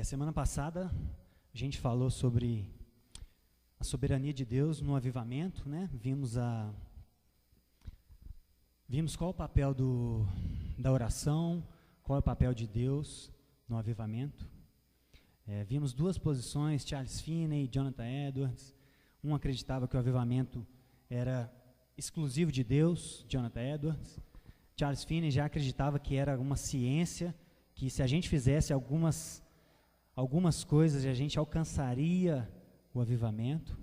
Semana passada a gente falou sobre a soberania de Deus no avivamento, né? Vimos qual o papel da oração, qual é o papel de Deus no avivamento. Vimos duas posições, Charles Finney e Jonathan Edwards. Um acreditava que o avivamento era exclusivo de Deus, Jonathan Edwards. Charles Finney já acreditava que era uma ciência, que se a gente fizesse algumas coisas, a gente alcançaria o avivamento.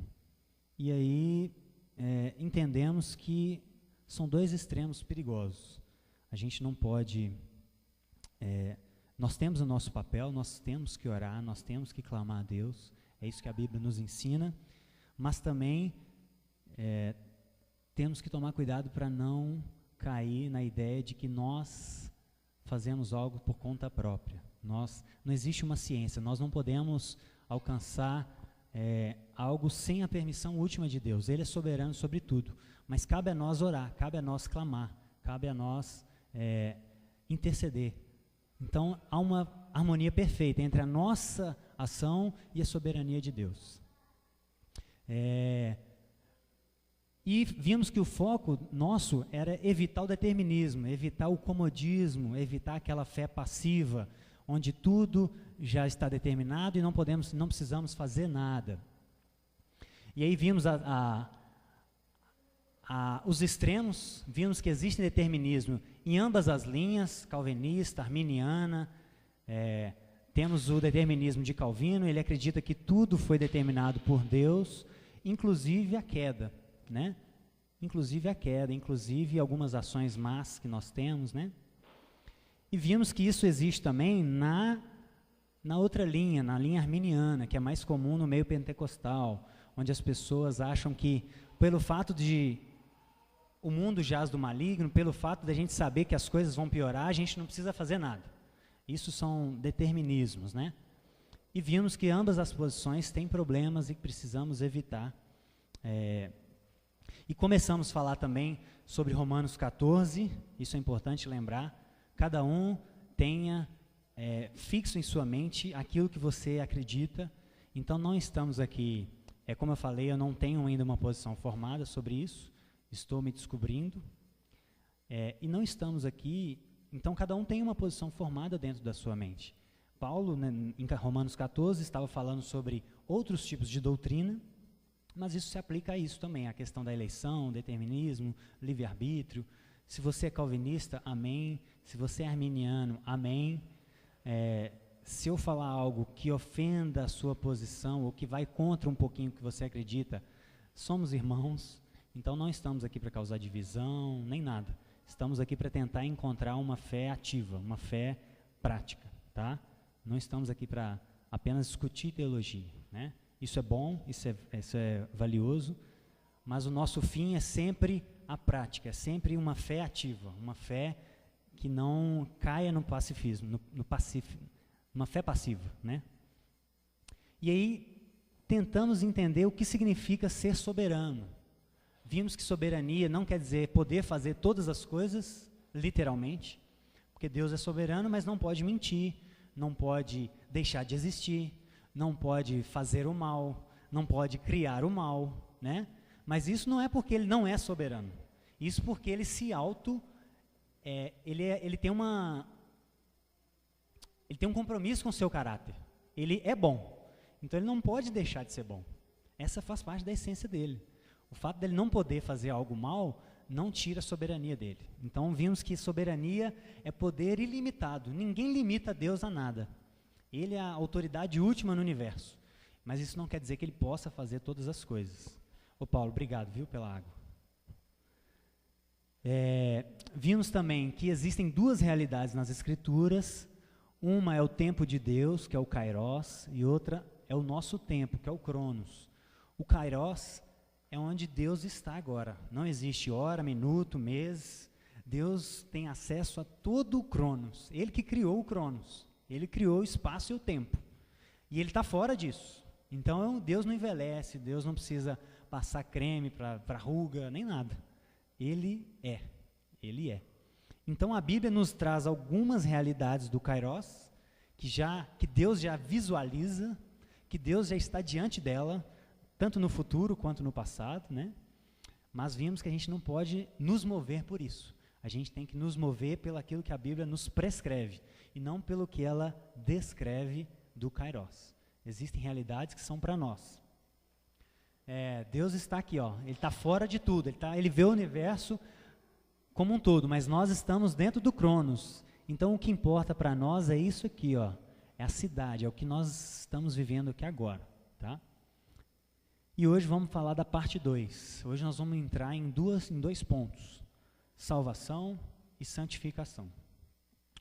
E aí entendemos que são dois extremos perigosos. A gente não pode... nós temos o nosso papel, nós temos que orar, nós temos que clamar a Deus. É isso que a Bíblia nos ensina. Mas também temos que tomar cuidado para não cair na ideia de que nós fazemos algo por conta própria. Não existe uma ciência, nós não podemos alcançar algo sem a permissão última de Deus. Ele é soberano sobre tudo, mas cabe a nós orar, cabe a nós clamar, cabe a nós interceder. Então, há uma harmonia perfeita entre a nossa ação e a soberania de Deus. E vimos que o foco nosso era evitar o determinismo, evitar o comodismo, evitar aquela fé passiva, onde tudo já está determinado e não precisamos fazer nada. E aí vimos os extremos, vimos que existe determinismo em ambas as linhas, calvinista, arminiana. Temos o determinismo de Calvino, ele acredita que tudo foi determinado por Deus, inclusive a queda, né? Inclusive algumas ações más que nós temos, né? E vimos que isso existe também na outra linha, na linha arminiana, que é mais comum no meio pentecostal, onde as pessoas acham que, pelo fato de o mundo jaz do maligno, pelo fato de a gente saber que as coisas vão piorar, a gente não precisa fazer nada. Isso são determinismos, né? E vimos que ambas as posições têm problemas e que precisamos evitar. E começamos a falar também sobre Romanos 14, isso é importante lembrar. Cada um tenha fixo em sua mente aquilo que você acredita. Então não estamos aqui, como eu falei, eu não tenho ainda uma posição formada sobre isso, estou me descobrindo. E não estamos aqui, então cada um tem uma posição formada dentro da sua mente. Paulo, né, em Romanos 14, estava falando sobre outros tipos de doutrina, mas isso se aplica a isso também, a questão da eleição, determinismo, livre-arbítrio. Se você é calvinista, amém. Se você é arminiano, amém. Se eu falar algo que ofenda a sua posição ou que vai contra um pouquinho o que você acredita, somos irmãos, então não estamos aqui para causar divisão, nem nada. Estamos aqui para tentar encontrar uma fé ativa, uma fé prática, tá? Não estamos aqui para apenas discutir teologia, né? Isso é bom, isso é valioso, mas o nosso fim é sempre a prática, é sempre uma fé ativa, uma fé que não caia no pacifismo, uma fé passiva, né? E aí tentamos entender o que significa ser soberano. Vimos que soberania não quer dizer poder fazer todas as coisas, literalmente, porque Deus é soberano, mas não pode mentir, não pode deixar de existir, não pode fazer o mal, não pode criar o mal, né? Mas isso não é porque ele não é soberano. Isso porque ele se ele tem um compromisso com o seu caráter. Ele é bom, então ele não pode deixar de ser bom. Essa faz parte da essência dele. O fato dele não poder fazer algo mal não tira a soberania dele. Então vimos que soberania é poder ilimitado. Ninguém limita Deus a nada. Ele é a autoridade última no universo. Mas isso não quer dizer que ele possa fazer todas as coisas. Ô Paulo, obrigado, viu, pela água. Vimos também que existem duas realidades nas Escrituras. Uma é o tempo de Deus, que é o Kairos, e outra é o nosso tempo, que é o Cronos. O Kairos é onde Deus está agora. Não existe hora, minuto, mês. Deus tem acesso a todo o Cronos. Ele que criou o Cronos. Ele criou o espaço e o tempo. E ele está fora disso. Então, Deus não envelhece, Deus não precisa passar creme para ruga, nem nada. Ele é. Então, a Bíblia nos traz algumas realidades do Kairos, que Deus já visualiza, que Deus já está diante dela, tanto no futuro quanto no passado, né? Mas vimos que a gente não pode nos mover por isso. A gente tem que nos mover pelo aquilo que a Bíblia nos prescreve, e não pelo que ela descreve do Kairos. Existem realidades que são para nós. Deus está aqui, ó, Ele está fora de tudo, Ele vê o universo como um todo, mas nós estamos dentro do Cronos. Então o que importa para nós é isso aqui, ó, é a cidade, é o que nós estamos vivendo aqui agora, tá? E hoje vamos falar da parte 2. Hoje nós vamos entrar em dois pontos: salvação e santificação.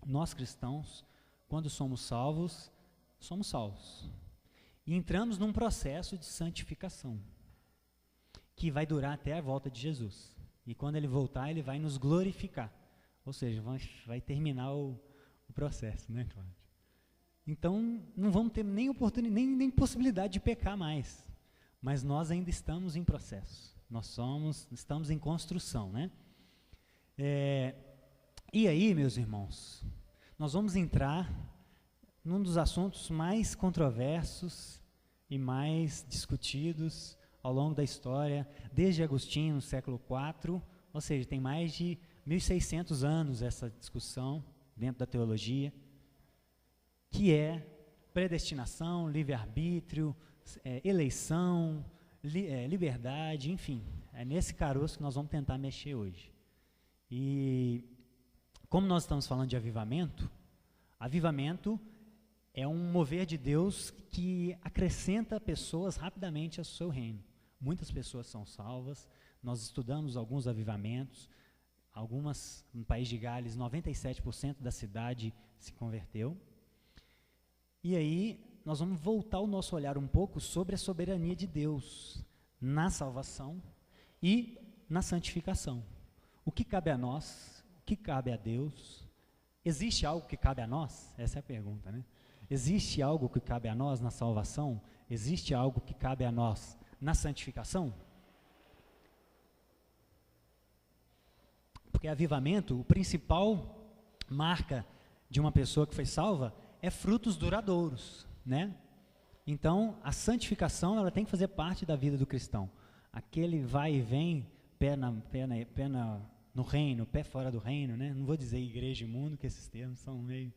Nós cristãos, quando somos salvos, somos salvos. E entramos num processo de santificação, que vai durar até a volta de Jesus. E quando Ele voltar, Ele vai nos glorificar. Ou seja, vai terminar o processo, né, Cláudio? Então, não vamos ter nem oportunidade, nem possibilidade de pecar mais. Mas nós ainda estamos em processo. Estamos em construção, né? E aí, meus irmãos, nós vamos entrar num dos assuntos mais controversos e mais discutidos ao longo da história, desde Agostinho, no século IV, ou seja, tem mais de 1.600 anos essa discussão dentro da teologia, que é predestinação, livre-arbítrio, eleição, liberdade, enfim. É nesse caroço que nós vamos tentar mexer hoje. E como nós estamos falando de avivamento é um mover de Deus que acrescenta pessoas rapidamente ao seu reino. Muitas pessoas são salvas. Nós estudamos alguns avivamentos. No país de Gales, 97% da cidade se converteu. E aí, nós vamos voltar o nosso olhar um pouco sobre a soberania de Deus na salvação e na santificação. O que cabe a nós? O que cabe a Deus? Existe algo que cabe a nós? Essa é a pergunta, né? Existe algo que cabe a nós na salvação? Existe algo que cabe a nós na santificação? Porque avivamento, o principal marca de uma pessoa que foi salva é frutos duradouros, né? Então, a santificação, ela tem que fazer parte da vida do cristão. Aquele vai e vem, pé no reino, pé fora do reino, né? Não vou dizer igreja e mundo, que esses termos são meio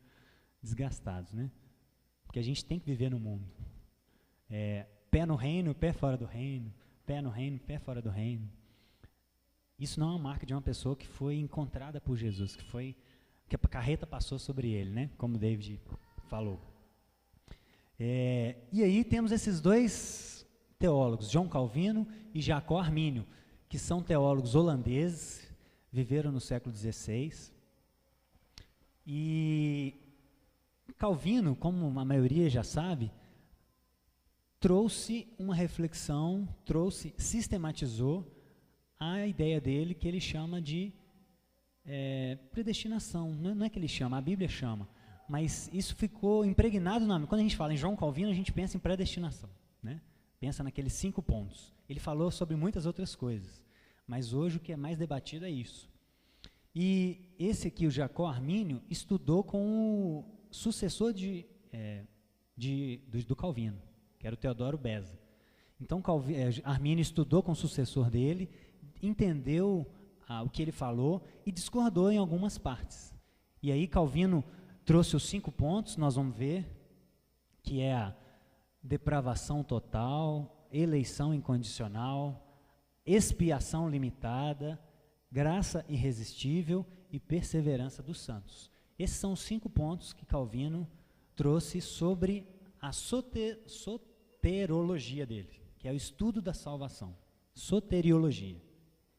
desgastados, né? Porque a gente tem que viver no mundo. Pé no reino, pé fora do reino, pé no reino, pé fora do reino. Isso não é uma marca de uma pessoa que foi encontrada por Jesus, que a carreta passou sobre ele, né? Como David falou. E aí temos esses dois teólogos, João Calvino e Jacó Armínio, que são teólogos holandeses, viveram no século XVI. E Calvino, como a maioria já sabe, trouxe uma reflexão, sistematizou a ideia dele, que ele chama de predestinação. Não é que ele chama, a Bíblia chama, mas isso ficou impregnado na mente. Quando a gente fala em João Calvino, a gente pensa em predestinação, né? Pensa naqueles 5 pontos. Ele falou sobre muitas outras coisas, mas hoje o que é mais debatido é isso. E esse aqui, o Jacó Armínio, estudou com o sucessor do Calvino, que era o Teodoro Beza. Então, Armínio estudou com o sucessor dele, entendeu o que ele falou e discordou em algumas partes. E aí Calvino trouxe os 5 pontos, nós vamos ver, que é a depravação total, eleição incondicional, expiação limitada, graça irresistível e perseverança dos santos. Esses são os 5 pontos que Calvino trouxe sobre a soterologia dele, que é o estudo da salvação. Soteriologia.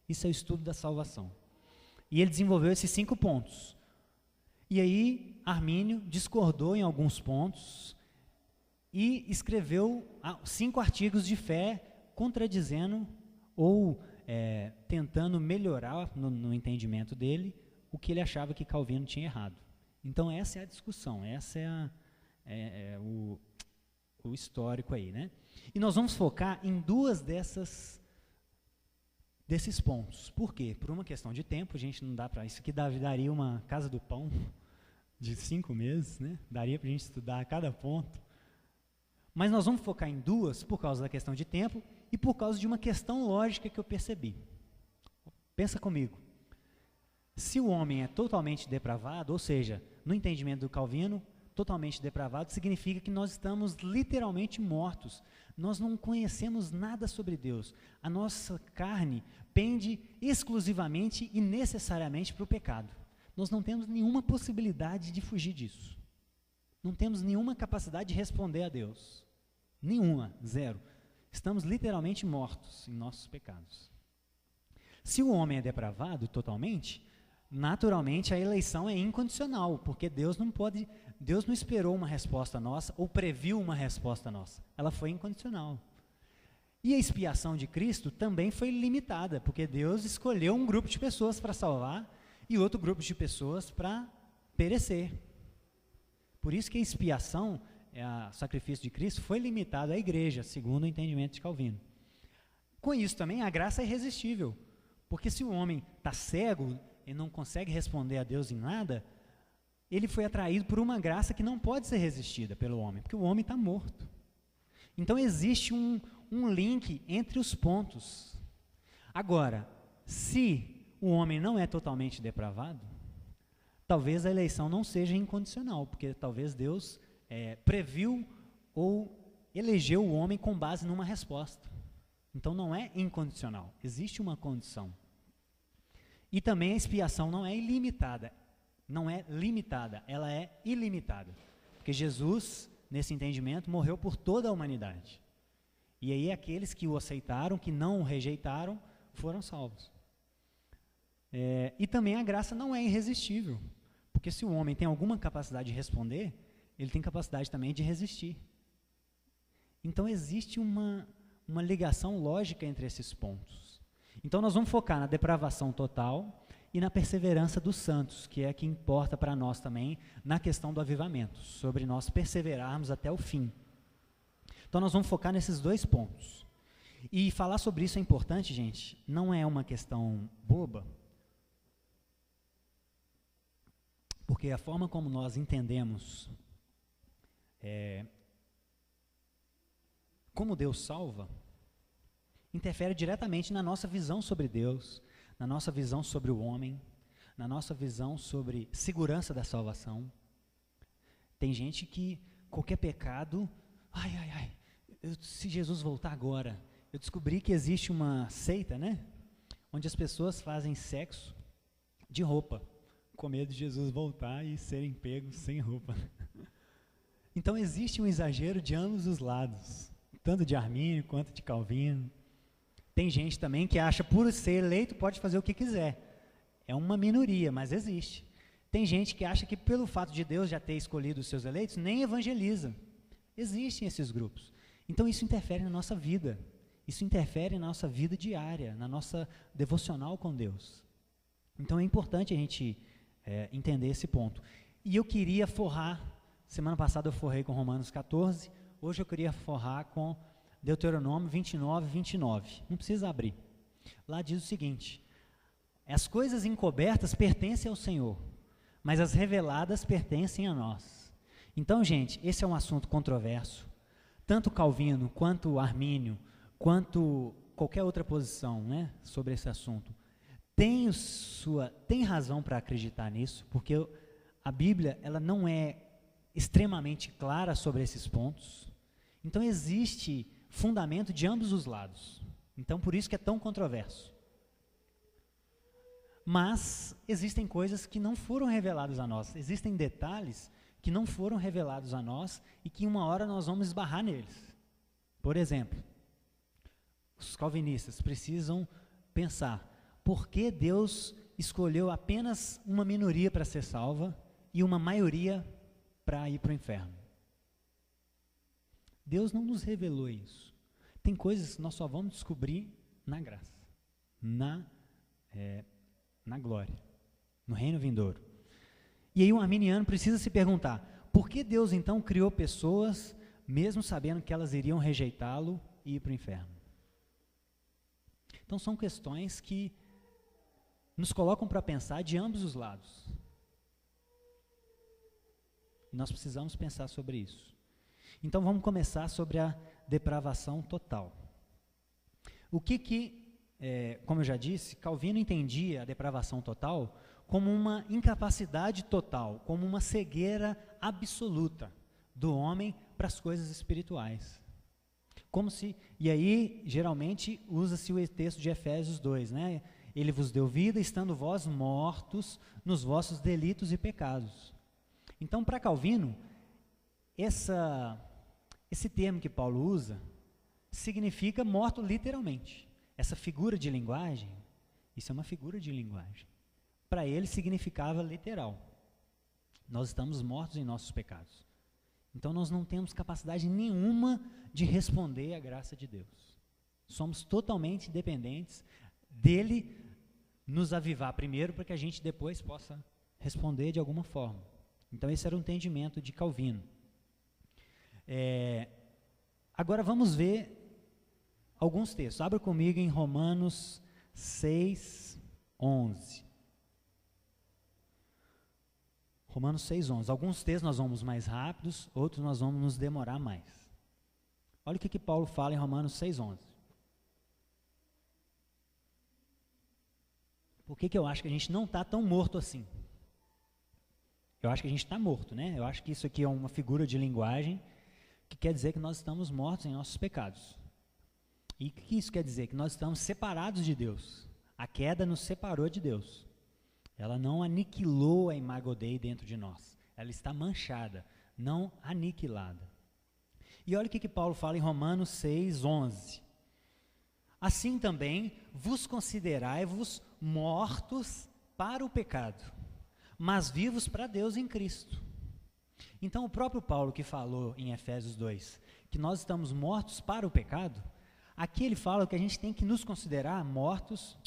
Isso é o estudo da salvação. E ele desenvolveu esses 5 pontos. E aí, Armínio discordou em alguns pontos e escreveu 5 artigos de fé contradizendo ou tentando melhorar no entendimento dele o que ele achava que Calvino tinha errado. Então, essa é a discussão, essa é o histórico aí, né? E nós vamos focar em 2 desses pontos. Por quê? Por uma questão de tempo, a gente não dá para... Isso aqui daria uma casa do pão de 5 meses, né? Daria para a gente estudar cada ponto. Mas nós vamos focar em duas por causa da questão de tempo e por causa de uma questão lógica que eu percebi. Pensa comigo. Se o homem é totalmente depravado, ou seja, no entendimento do Calvino, totalmente depravado significa que nós estamos literalmente mortos. Nós não conhecemos nada sobre Deus. A nossa carne pende exclusivamente e necessariamente para o pecado. Nós não temos nenhuma possibilidade de fugir disso. Não temos nenhuma capacidade de responder a Deus. Nenhuma, zero. Estamos literalmente mortos em nossos pecados. Se o homem é depravado totalmente, naturalmente a eleição é incondicional, porque Deus não esperou uma resposta nossa ou previu uma resposta nossa. Ela foi incondicional. E a expiação de Cristo também foi limitada, porque Deus escolheu um grupo de pessoas para salvar e outro grupo de pessoas para perecer. Por isso que a expiação, o sacrifício de Cristo, foi limitado à igreja, segundo o entendimento de Calvino. Com isso também a graça é irresistível, porque se o homem está cego e não consegue responder a Deus em nada, ele foi atraído por uma graça que não pode ser resistida pelo homem, porque o homem está morto. Então existe um link entre os pontos. Agora, se o homem não é totalmente depravado, talvez a eleição não seja incondicional, porque talvez Deus previu ou elegeu o homem com base numa resposta. Então não é incondicional, existe uma condição. E também a expiação não é ilimitada, não é limitada, ela é ilimitada. Porque Jesus, nesse entendimento, morreu por toda a humanidade. E aí aqueles que o aceitaram, que não o rejeitaram, foram salvos. E também a graça não é irresistível, porque se o homem tem alguma capacidade de responder, ele tem capacidade também de resistir. Então existe uma ligação lógica entre esses pontos. Então nós vamos focar na depravação total e na perseverança dos santos, que é a que importa para nós também na questão do avivamento, sobre nós perseverarmos até o fim. Então nós vamos focar nesses dois pontos. E falar sobre isso é importante, gente, não é uma questão boba, porque a forma como nós entendemos como Deus salva, interfere diretamente na nossa visão sobre Deus, na nossa visão sobre o homem, na nossa visão sobre segurança da salvação. Tem gente que qualquer pecado, se Jesus voltar agora, eu descobri que existe uma seita, né, onde as pessoas fazem sexo de roupa, com medo de Jesus voltar e serem pegos sem roupa. Então existe um exagero de ambos os lados, tanto de Armínio quanto de Calvino. Tem gente também que acha, por ser eleito, pode fazer o que quiser. É uma minoria, mas existe. Tem gente que acha que pelo fato de Deus já ter escolhido os seus eleitos, nem evangeliza. Existem esses grupos. Então isso interfere na nossa vida. Isso interfere na nossa vida diária, na nossa devocional com Deus. Então é importante a gente entender esse ponto. E eu queria forrar, semana passada eu forrei com Romanos 14, hoje eu queria forrar com Deuteronômio 29, 29. Não precisa abrir. Lá diz o seguinte: as coisas encobertas pertencem ao Senhor, mas as reveladas pertencem a nós. Então, gente, esse é um assunto controverso. Tanto Calvino, quanto Armínio, quanto qualquer outra posição, né, sobre esse assunto, tem razão para acreditar nisso, porque a Bíblia ela não é extremamente clara sobre esses pontos. Então existe fundamento de ambos os lados. Então por isso que é tão controverso. Mas existem coisas que não foram reveladas a nós, existem detalhes que não foram revelados a nós e que uma hora nós vamos esbarrar neles. Por exemplo, os calvinistas precisam pensar: por que Deus escolheu apenas uma minoria para ser salva e uma maioria para ir para o inferno? Deus não nos revelou isso. Tem coisas que nós só vamos descobrir na graça, na glória, no reino vindouro. E aí um arminiano precisa se perguntar: por que Deus então criou pessoas, mesmo sabendo que elas iriam rejeitá-lo e ir para o inferno? Então são questões que nos colocam para pensar de ambos os lados. E nós precisamos pensar sobre isso. Então vamos começar sobre a depravação total. Como eu já disse, Calvino entendia a depravação total como uma incapacidade total, como uma cegueira absoluta do homem para as coisas espirituais. E aí, geralmente, usa-se o texto de Efésios 2, né? Ele vos deu vida, estando vós mortos nos vossos delitos e pecados. Então, para Calvino, esse termo que Paulo usa significa morto literalmente. Essa figura de linguagem, isso é uma figura de linguagem. Para ele significava literal. Nós estamos mortos em nossos pecados. Então nós não temos capacidade nenhuma de responder à graça de Deus. Somos totalmente dependentes dele nos avivar primeiro para que a gente depois possa responder de alguma forma. Então esse era o entendimento de Calvino. Agora vamos ver alguns textos. Abra comigo em Romanos 6, 11. Romanos 6, 11. Alguns textos nós vamos mais rápidos, outros nós vamos nos demorar mais. Olha o que Paulo fala em Romanos 6, 11. Por que eu acho que a gente não está tão morto assim? Eu acho que a gente está morto, né? Eu acho que isso aqui é uma figura de linguagem que quer dizer que nós estamos mortos em nossos pecados. E o que isso quer dizer? Que nós estamos separados de Deus. A queda nos separou de Deus. Ela não aniquilou a imago Dei dentro de nós. Ela está manchada, não aniquilada. E olha o que Paulo fala em Romanos 6, 11. Assim também vos considerai-vos mortos para o pecado, mas vivos para Deus em Cristo. Então o próprio Paulo que falou em Efésios 2, que nós estamos mortos para o pecado, aqui ele fala que a gente tem que nos considerar mortos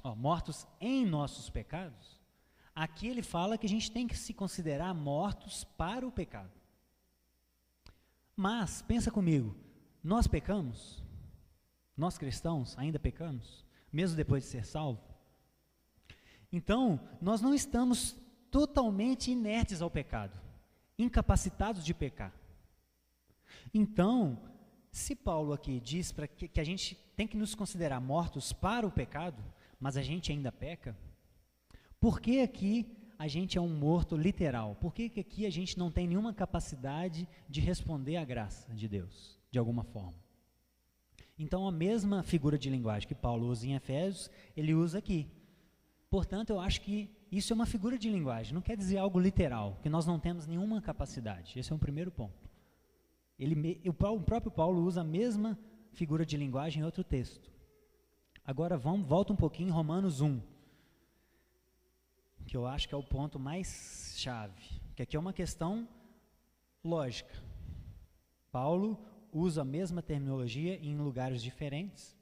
em nossos pecados. Aqui ele fala que a gente tem que se considerar mortos para o pecado. Mas, pensa comigo, nós pecamos? Nós cristãos ainda pecamos? Mesmo depois de ser salvo? Então, nós não estamos totalmente inertes ao pecado, incapacitados de pecar. Então, se Paulo aqui diz que a gente tem que nos considerar mortos para o pecado, mas a gente ainda peca, por que aqui a gente é um morto literal? Por que aqui a gente não tem nenhuma capacidade de responder à graça de Deus, de alguma forma? Então, a mesma figura de linguagem que Paulo usa em Efésios, ele usa aqui. Portanto, eu acho que isso é uma figura de linguagem, não quer dizer algo literal, que nós não temos nenhuma capacidade. Esse é o primeiro ponto. O próprio Paulo usa a mesma figura de linguagem em outro texto. Agora, volta um pouquinho em Romanos 1. Que eu acho que é o ponto mais chave, que aqui é uma questão lógica. Paulo usa a mesma terminologia em lugares diferentes,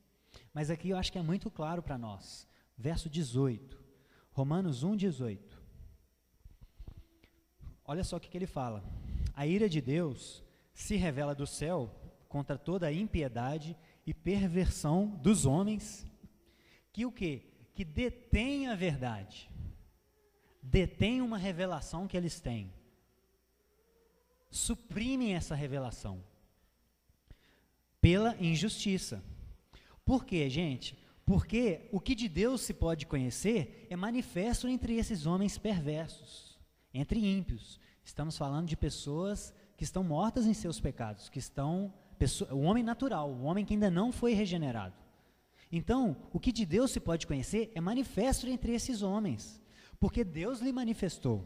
mas aqui eu acho que é muito claro para nós. Verso 18, Romanos 1, 18. Olha só o que ele fala. A ira de Deus se revela do céu contra toda a impiedade e perversão dos homens, que o quê? Que detêm a verdade. Detêm uma revelação que eles têm, suprimem essa revelação pela injustiça. Por quê, gente? Porque o que de Deus se pode conhecer é manifesto entre esses homens perversos, entre ímpios. Estamos falando de pessoas que estão mortas em seus pecados, o homem natural, o homem que ainda não foi regenerado. Então, o que de Deus se pode conhecer é manifesto entre esses homens, porque Deus lhe manifestou.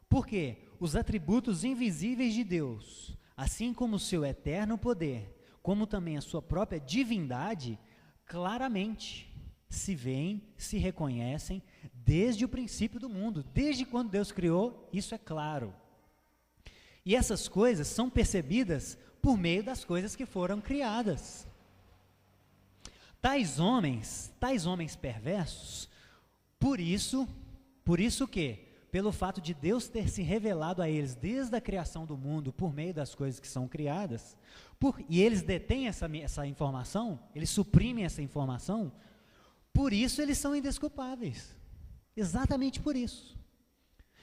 Porque os atributos invisíveis de Deus, assim como o seu eterno poder, como também a sua própria divindade, claramente se veem, se reconhecem desde o princípio do mundo, desde quando Deus criou, isso é claro. E essas coisas são percebidas por meio das coisas que foram criadas. Tais homens perversos, por isso que, pelo fato de Deus ter se revelado a eles desde a criação do mundo, por meio das coisas que são criadas, e eles detêm essa informação, eles suprimem essa informação, por isso eles são indesculpáveis. Exatamente por isso.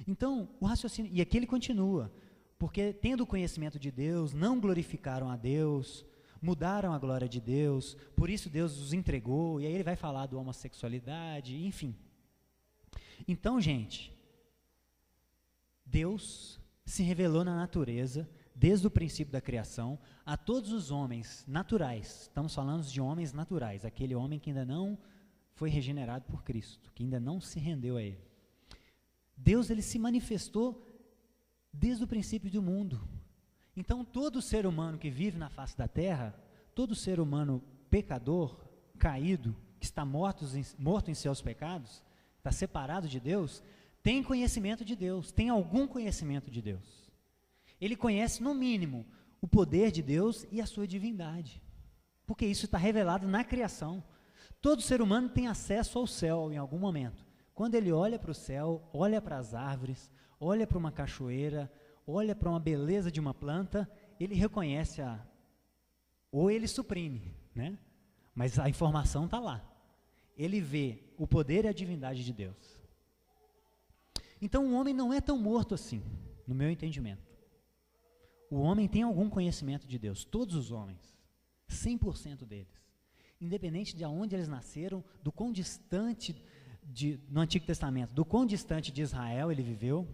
Então, o raciocínio, e aqui ele continua, porque tendo o conhecimento de Deus, não glorificaram a Deus, mudaram a glória de Deus, por isso Deus os entregou, e aí ele vai falar da homossexualidade, enfim. Então, gente, Deus se revelou na natureza, desde o princípio da criação, a todos os homens naturais. Estamos falando de homens naturais, aquele homem que ainda não foi regenerado por Cristo, que ainda não se rendeu a Ele. Deus, ele se manifestou desde o princípio do mundo. Então, todo ser humano que vive na face da terra, todo ser humano pecador, caído, que está morto em seus pecados, está separado de Deus, tem conhecimento de Deus, tem algum conhecimento de Deus. Ele conhece, no mínimo, o poder de Deus e a sua divindade, porque isso está revelado na criação. Todo ser humano tem acesso ao céu em algum momento. Quando ele olha para o céu, olha para as árvores, olha para uma cachoeira, olha para uma beleza de uma planta, ele reconhece ou ele suprime, né? Mas a informação está lá. Ele vê o poder e a divindade de Deus. Então o homem não é tão morto assim, no meu entendimento. O homem tem algum conhecimento de Deus, todos os homens, 100% deles. Independente de onde eles nasceram, do quão distante, no Antigo Testamento, do quão distante de Israel ele viveu,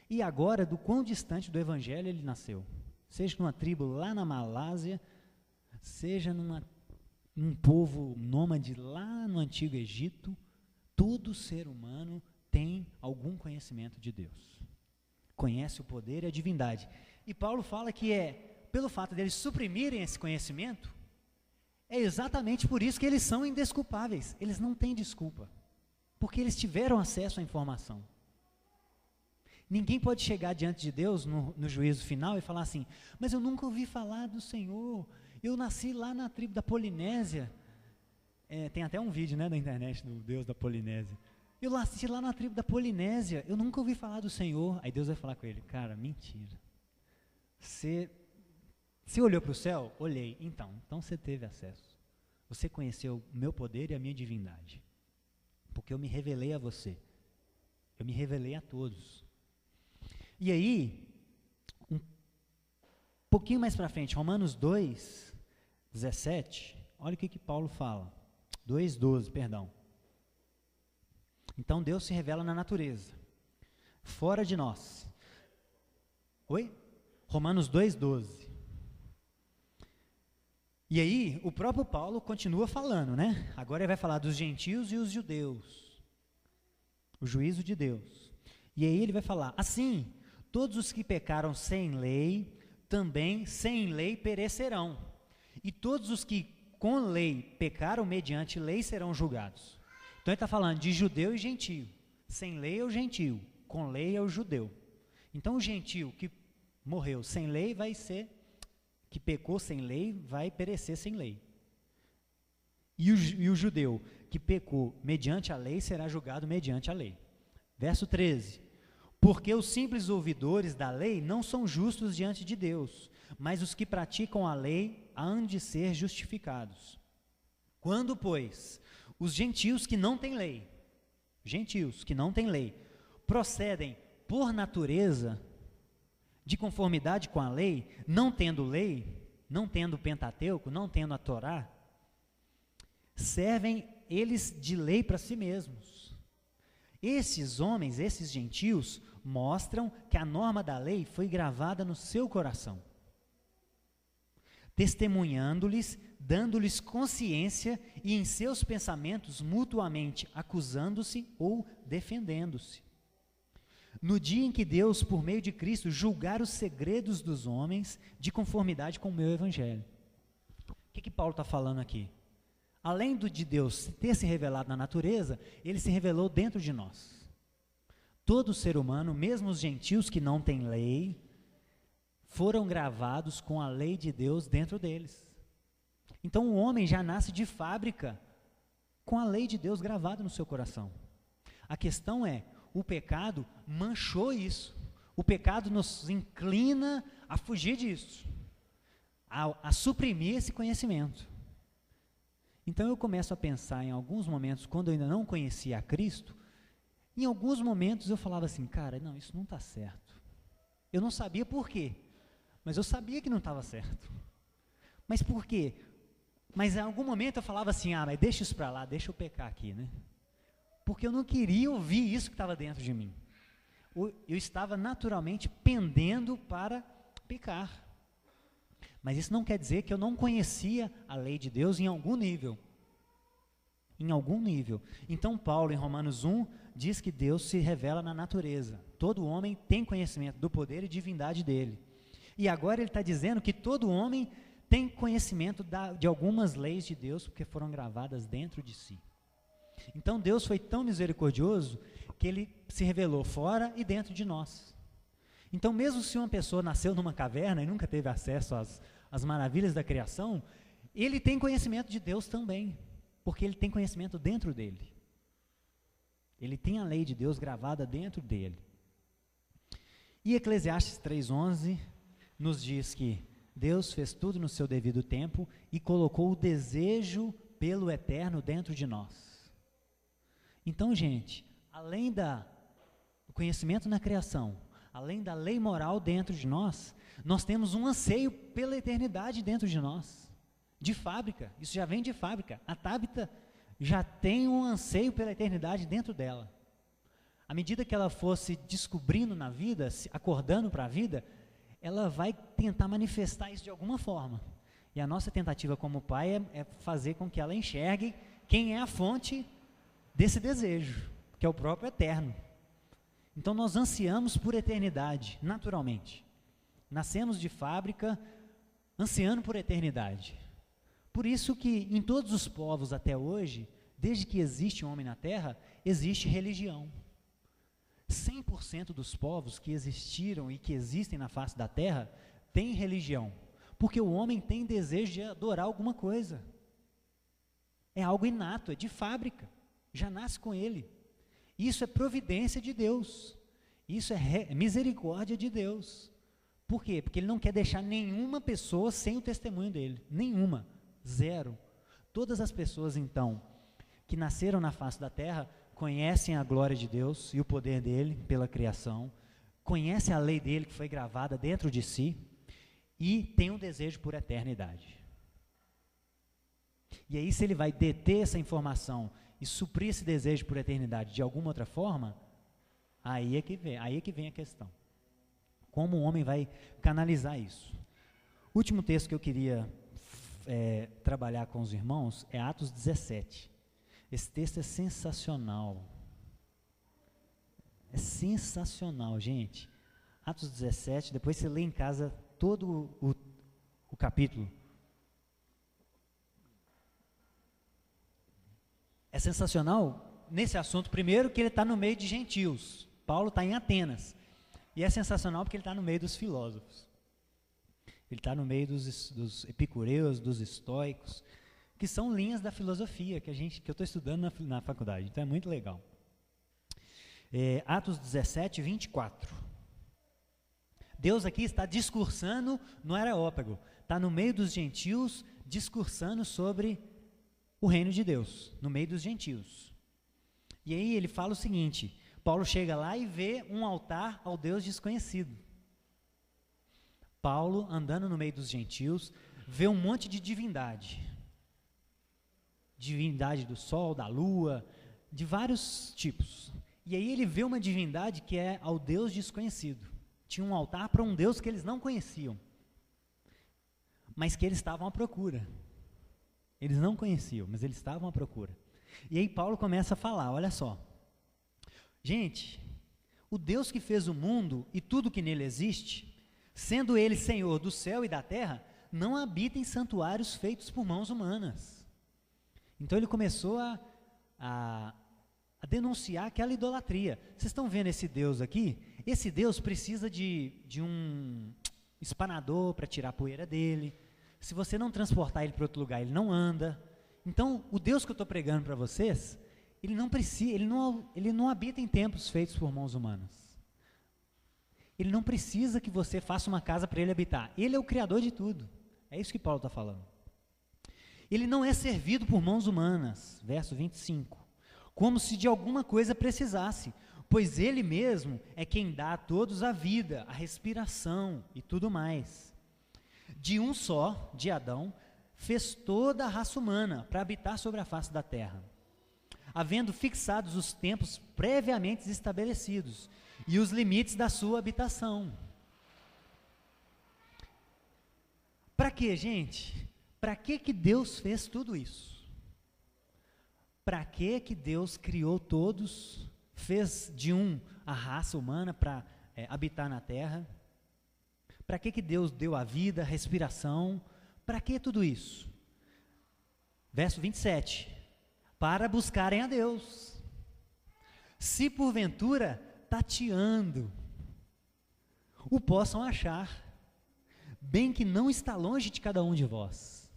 e agora do quão distante do Evangelho ele nasceu. Seja numa tribo lá na Malásia, seja num povo nômade lá no Antigo Egito, todo ser humano tem algum conhecimento de Deus. Conhece o poder e a divindade. E Paulo fala que pelo fato deles suprimirem esse conhecimento, é exatamente por isso que eles são indesculpáveis. Eles não têm desculpa, porque eles tiveram acesso à informação. Ninguém pode chegar diante de Deus no juízo final e falar assim, mas eu nunca ouvi falar do Senhor, eu nasci lá na tribo da Polinésia. Tem até um vídeo, né, da internet do Deus da Polinésia. Eu nasci lá na tribo da Polinésia, eu nunca ouvi falar do Senhor. Aí Deus vai falar com ele, cara, mentira. Você olhou para o céu? Olhei. Então você teve acesso. Você conheceu o meu poder e a minha divindade. Porque eu me revelei a você. Eu me revelei a todos. E aí, um pouquinho mais para frente, Romanos 2, 17, olha o que Paulo fala. 2:12, perdão. Então Deus se revela na natureza, fora de nós. Oi? Romanos 2:12. E aí, o próprio Paulo continua falando, né? Agora ele vai falar dos gentios e os judeus. O juízo de Deus. E aí ele vai falar, assim, todos os que pecaram sem lei, também sem lei perecerão. E todos os que com lei pecaram mediante lei serão julgados. Então ele está falando de judeu e gentio. Sem lei é o gentio, com lei é o judeu. Então o gentio que morreu sem lei vai ser, que pecou sem lei, vai perecer sem lei. E o judeu que pecou mediante a lei será julgado mediante a lei. Verso 13. Porque os simples ouvidores da lei não são justos diante de Deus, mas os que praticam a lei hão de ser justificados. Quando, pois, os gentios que não têm lei, procedem por natureza, de conformidade com a lei, não tendo o Pentateuco, não tendo a Torá, servem eles de lei para si mesmos. Esses homens, esses gentios, mostram que a norma da lei foi gravada no seu coração, testemunhando-lhes, dando-lhes consciência e em seus pensamentos mutuamente acusando-se ou defendendo-se. No dia em que Deus, por meio de Cristo, julgar os segredos dos homens de conformidade com o meu evangelho. O que Paulo está falando aqui? Além de Deus ter se revelado na natureza, ele se revelou dentro de nós. Todo ser humano, mesmo os gentios que não têm lei, foram gravados com a lei de Deus dentro deles. Então o homem já nasce de fábrica com a lei de Deus gravada no seu coração. A questão é, o pecado manchou isso. O pecado nos inclina a fugir disso, a suprimir esse conhecimento. Então eu começo a pensar em alguns momentos, quando eu ainda não conhecia a Cristo, em alguns momentos eu falava assim, cara, não, isso não está certo. Eu não sabia por quê, mas eu sabia que não estava certo. Mas por quê? Mas em algum momento eu falava assim, mas deixa isso para lá, deixa eu pecar aqui, né? Porque eu não queria ouvir isso que estava dentro de mim. Eu estava naturalmente pendendo para pecar. Mas isso não quer dizer que eu não conhecia a lei de Deus em algum nível. Em algum nível. Então Paulo, em Romanos 1, diz que Deus se revela na natureza. Todo homem tem conhecimento do poder e divindade dele. E agora ele está dizendo que todo homem tem conhecimento de algumas leis de Deus, porque foram gravadas dentro de si. Então Deus foi tão misericordioso que ele se revelou fora e dentro de nós. Então mesmo se uma pessoa nasceu numa caverna e nunca teve acesso às maravilhas da criação, ele tem conhecimento de Deus também, porque ele tem conhecimento dentro dele. Ele tem a lei de Deus gravada dentro dele. E Eclesiastes 3:11 nos diz que Deus fez tudo no seu devido tempo e colocou o desejo pelo eterno dentro de nós. Então, gente, além do conhecimento na criação, além da lei moral dentro de nós, nós temos um anseio pela eternidade dentro de nós, de fábrica, isso já vem de fábrica. A Tabita já tem um anseio pela eternidade dentro dela. À medida que ela fosse descobrindo na vida, acordando para a vida, ela vai tentar manifestar isso de alguma forma. E a nossa tentativa como pai é fazer com que ela enxergue quem é a fonte desse desejo, que é o próprio eterno. Então nós ansiamos por eternidade, naturalmente. Nascemos de fábrica, ansiando por eternidade. Por isso que em todos os povos até hoje, desde que existe um homem na terra, existe religião. 100% dos povos que existiram e que existem na face da terra têm religião, porque o homem tem desejo de adorar alguma coisa. É algo inato, é de fábrica, já nasce com ele. Isso é providência de Deus, isso é misericórdia de Deus. Por quê? Porque ele não quer deixar nenhuma pessoa sem o testemunho dele, nenhuma, zero. Todas as pessoas então que nasceram na face da terra conhecem a glória de Deus e o poder dele pela criação, conhecem a lei dele que foi gravada dentro de si e têm um desejo por eternidade. E aí, se ele vai deter essa informação e suprir esse desejo por eternidade de alguma outra forma, aí é que vem a questão. Como o homem vai canalizar isso? O último texto que eu queria trabalhar com os irmãos é Atos 17. Esse texto é sensacional. É sensacional, gente. Atos 17, depois você lê em casa todo o capítulo. É sensacional nesse assunto, primeiro, que ele está no meio de gentios. Paulo está em Atenas. E é sensacional porque ele está no meio dos filósofos. Ele está no meio dos epicureus, dos estoicos, que são linhas da filosofia que eu estou estudando na faculdade. Então é muito legal. Atos 17, 24. Deus aqui está discursando no Areópago. Está no meio dos gentios, discursando sobre o reino de Deus, no meio dos gentios. E aí ele fala o seguinte: Paulo chega lá e vê um altar ao Deus desconhecido. Paulo, andando no meio dos gentios, vê um monte de divindade. Divindade do sol, da lua, de vários tipos. E aí ele vê uma divindade que é ao Deus desconhecido. Tinha um altar para um Deus que eles não conheciam, mas que eles estavam à procura. Eles não conheciam, mas eles estavam à procura. E aí Paulo começa a falar, olha só. Gente, o Deus que fez o mundo e tudo que nele existe, sendo ele Senhor do céu e da terra, não habita em santuários feitos por mãos humanas. Então ele começou a denunciar aquela idolatria. Vocês estão vendo esse Deus aqui? Esse Deus precisa de um espanador para tirar a poeira dele. Se você não transportar ele para outro lugar, ele não anda. Então, o Deus que eu estou pregando para vocês, ele não habita em templos feitos por mãos humanas. Ele não precisa que você faça uma casa para ele habitar. Ele é o criador de tudo. É isso que Paulo está falando. Ele não é servido por mãos humanas, verso 25, como se de alguma coisa precisasse, pois Ele mesmo é quem dá a todos a vida, a respiração e tudo mais. De um só, de Adão, fez toda a raça humana para habitar sobre a face da terra, havendo fixados os tempos previamente estabelecidos e os limites da sua habitação. Para quê, gente? Para que Deus fez tudo isso? Para que Deus criou todos, fez de um a raça humana para habitar na terra? Para que Deus deu a vida, a respiração? Para que tudo isso? Verso 27. Para buscarem a Deus. Se porventura, tateando, o possam achar, bem que não está longe de cada um de vós.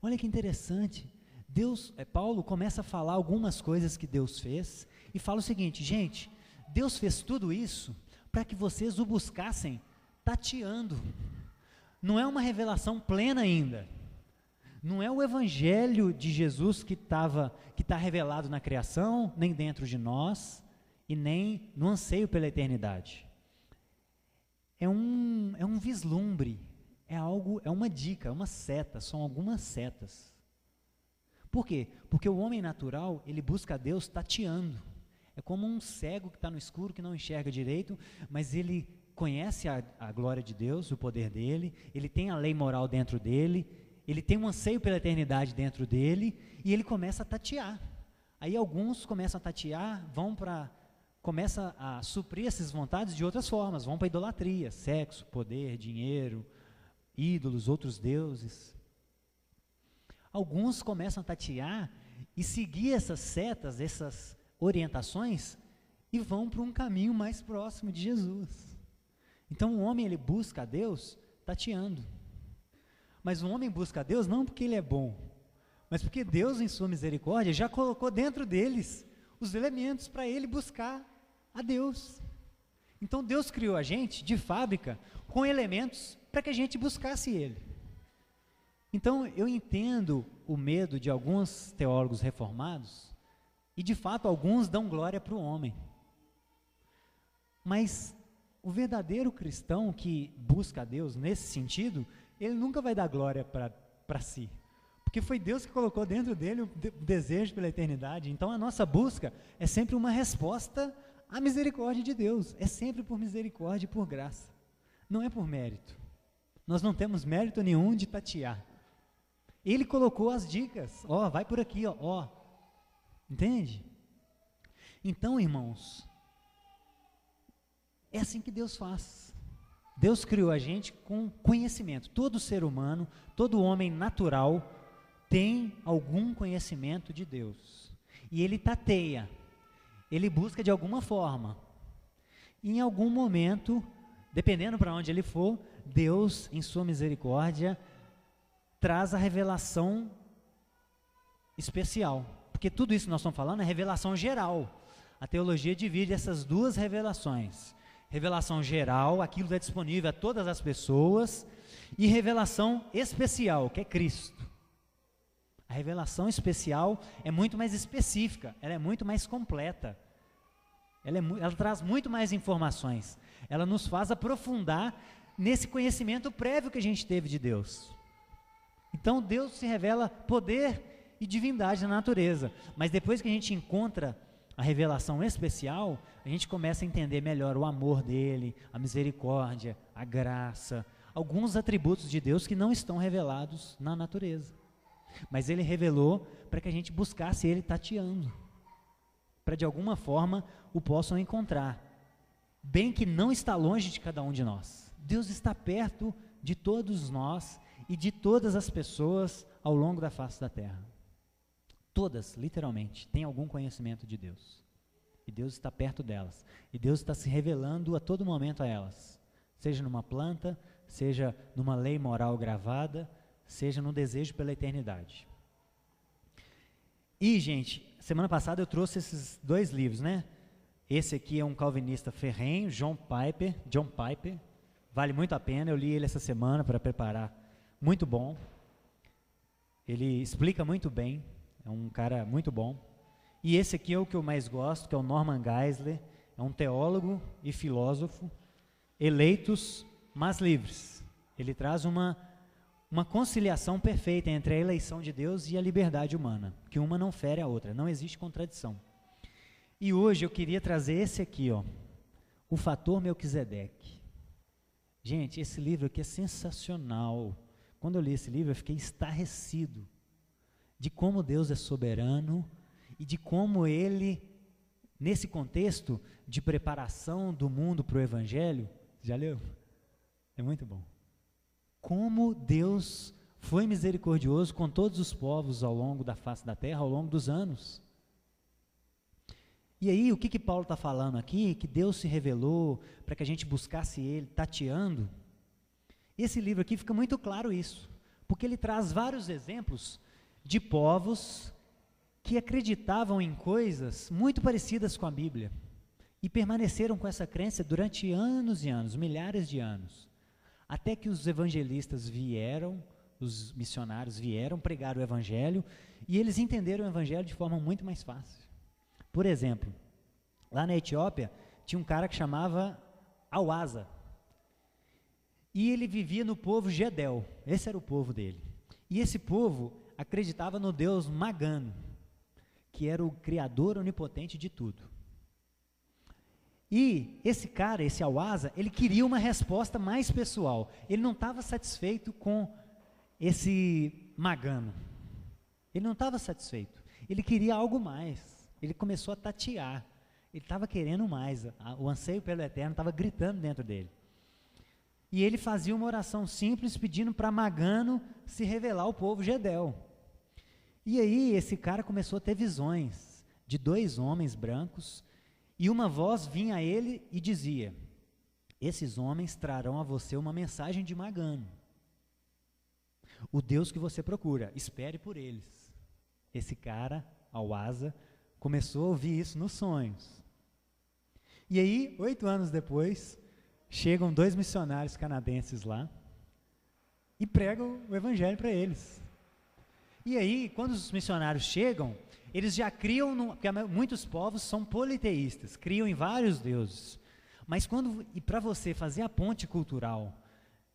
Olha que interessante. Paulo começa a falar algumas coisas que Deus fez, e fala o seguinte: gente, Deus fez tudo isso para que vocês o buscassem tateando. Não é uma revelação plena ainda. Não é o evangelho de Jesus que está revelado na criação, nem dentro de nós, e nem no anseio pela eternidade. É um vislumbre, é uma dica, é uma seta, são algumas setas. Por quê? Porque o homem natural, ele busca a Deus tateando. É como um cego que está no escuro, que não enxerga direito, mas ele conhece a glória de Deus, o poder dele, ele tem a lei moral dentro dele, ele tem um anseio pela eternidade dentro dele, e ele começa a tatear. Aí alguns começam a tatear, começam a suprir essas vontades de outras formas, vão para a idolatria, sexo, poder, dinheiro, ídolos, outros deuses. Alguns começam a tatear e seguir essas setas, essas orientações, e vão para um caminho mais próximo de Jesus. Então o homem, ele busca a Deus tateando. Mas o homem busca a Deus não porque ele é bom, mas porque Deus, em sua misericórdia, já colocou dentro deles os elementos para ele buscar a Deus. Então Deus criou a gente de fábrica com elementos para que a gente buscasse Ele. Então eu entendo o medo de alguns teólogos reformados, e de fato alguns dão glória para o homem. Mas o verdadeiro cristão que busca a Deus nesse sentido, ele nunca vai dar glória para si, porque foi Deus que colocou dentro dele o desejo pela eternidade. Então a nossa busca é sempre uma resposta à misericórdia de Deus, é sempre por misericórdia e por graça, não é por mérito. Nós não temos mérito nenhum de tatear. Ele colocou as dicas, vai por aqui, entende? Então, irmãos, é assim que Deus faz. Deus criou a gente com conhecimento. Todo ser humano, todo homem natural tem algum conhecimento de Deus. E ele tateia, ele busca de alguma forma. E em algum momento, dependendo para onde ele for, Deus, em sua misericórdia, traz a revelação especial. Porque tudo isso que nós estamos falando é revelação geral. A teologia divide essas duas revelações. Revelação geral, aquilo que é disponível a todas as pessoas, e revelação especial, que é Cristo. A revelação especial é muito mais específica, ela é muito mais completa, ela traz muito mais informações, ela nos faz aprofundar nesse conhecimento prévio que a gente teve de Deus. Então Deus se revela poder e divindade na natureza, mas depois que a gente encontra a revelação especial, a gente começa a entender melhor o amor dele, a misericórdia, a graça, alguns atributos de Deus que não estão revelados na natureza. Mas ele revelou para que a gente buscasse ele tateando, para de alguma forma o possam encontrar, bem que não está longe de cada um de nós. Deus está perto de todos nós e de todas as pessoas ao longo da face da terra. Todas, literalmente, têm algum conhecimento de Deus. E Deus está perto delas. E Deus está se revelando a todo momento a elas. Seja numa planta, seja numa lei moral gravada, seja no desejo pela eternidade. E, gente, semana passada eu trouxe esses 2 livros, né? Esse aqui é um calvinista ferrenho, John Piper. Vale muito a pena, eu li ele essa semana para preparar. Muito bom. Ele explica muito bem. É um cara muito bom. E esse aqui é o que eu mais gosto, que é o Norman Geisler. é um teólogo e filósofo, eleitos, mas livres. Ele traz uma conciliação perfeita entre a eleição de Deus e a liberdade humana, que uma não fere a outra, não existe contradição. E hoje eu queria trazer esse aqui, ó, O Fator Melquisedeque. Gente, esse livro aqui é sensacional. Quando eu li esse livro, eu fiquei estarrecido de como Deus é soberano e de como Ele, nesse contexto de preparação do mundo para o Evangelho, já leu? É muito bom. Como Deus foi misericordioso com todos os povos ao longo da face da terra, ao longo dos anos. E aí, o que Paulo está falando aqui? Que Deus se revelou para que a gente buscasse Ele, tateando. Esse livro aqui fica muito claro isso, porque ele traz vários exemplos de povos que acreditavam em coisas muito parecidas com a Bíblia e permaneceram com essa crença durante anos e anos, milhares de anos, até que os evangelistas vieram, os missionários vieram pregar o Evangelho e eles entenderam o Evangelho de forma muito mais fácil. Por exemplo, lá na Etiópia tinha um cara que chamava Awasa e ele vivia no povo Gedel, esse era o povo dele. E esse povo acreditava no deus Magano, que era o criador onipotente de tudo. E esse cara, esse Awasa, ele queria uma resposta mais pessoal. Ele não estava satisfeito com esse Magano. Ele não estava satisfeito. Ele queria algo mais. Ele começou a tatear. Ele estava querendo mais. O anseio pelo eterno estava gritando dentro dele. E ele fazia uma oração simples pedindo para Magano se revelar ao povo Gedel. E aí esse cara começou a ter visões de 2 homens brancos e uma voz vinha a ele e dizia: esses homens trarão a você uma mensagem de Magano, o Deus que você procura, espere por eles. Esse cara, Awasa, começou a ouvir isso nos sonhos. E aí, 8 anos depois, chegam 2 missionários canadenses lá e pregam o Evangelho para eles. E aí, quando os missionários chegam, eles já criam, porque muitos povos são politeístas, criam em vários deuses. Mas para você fazer a ponte cultural,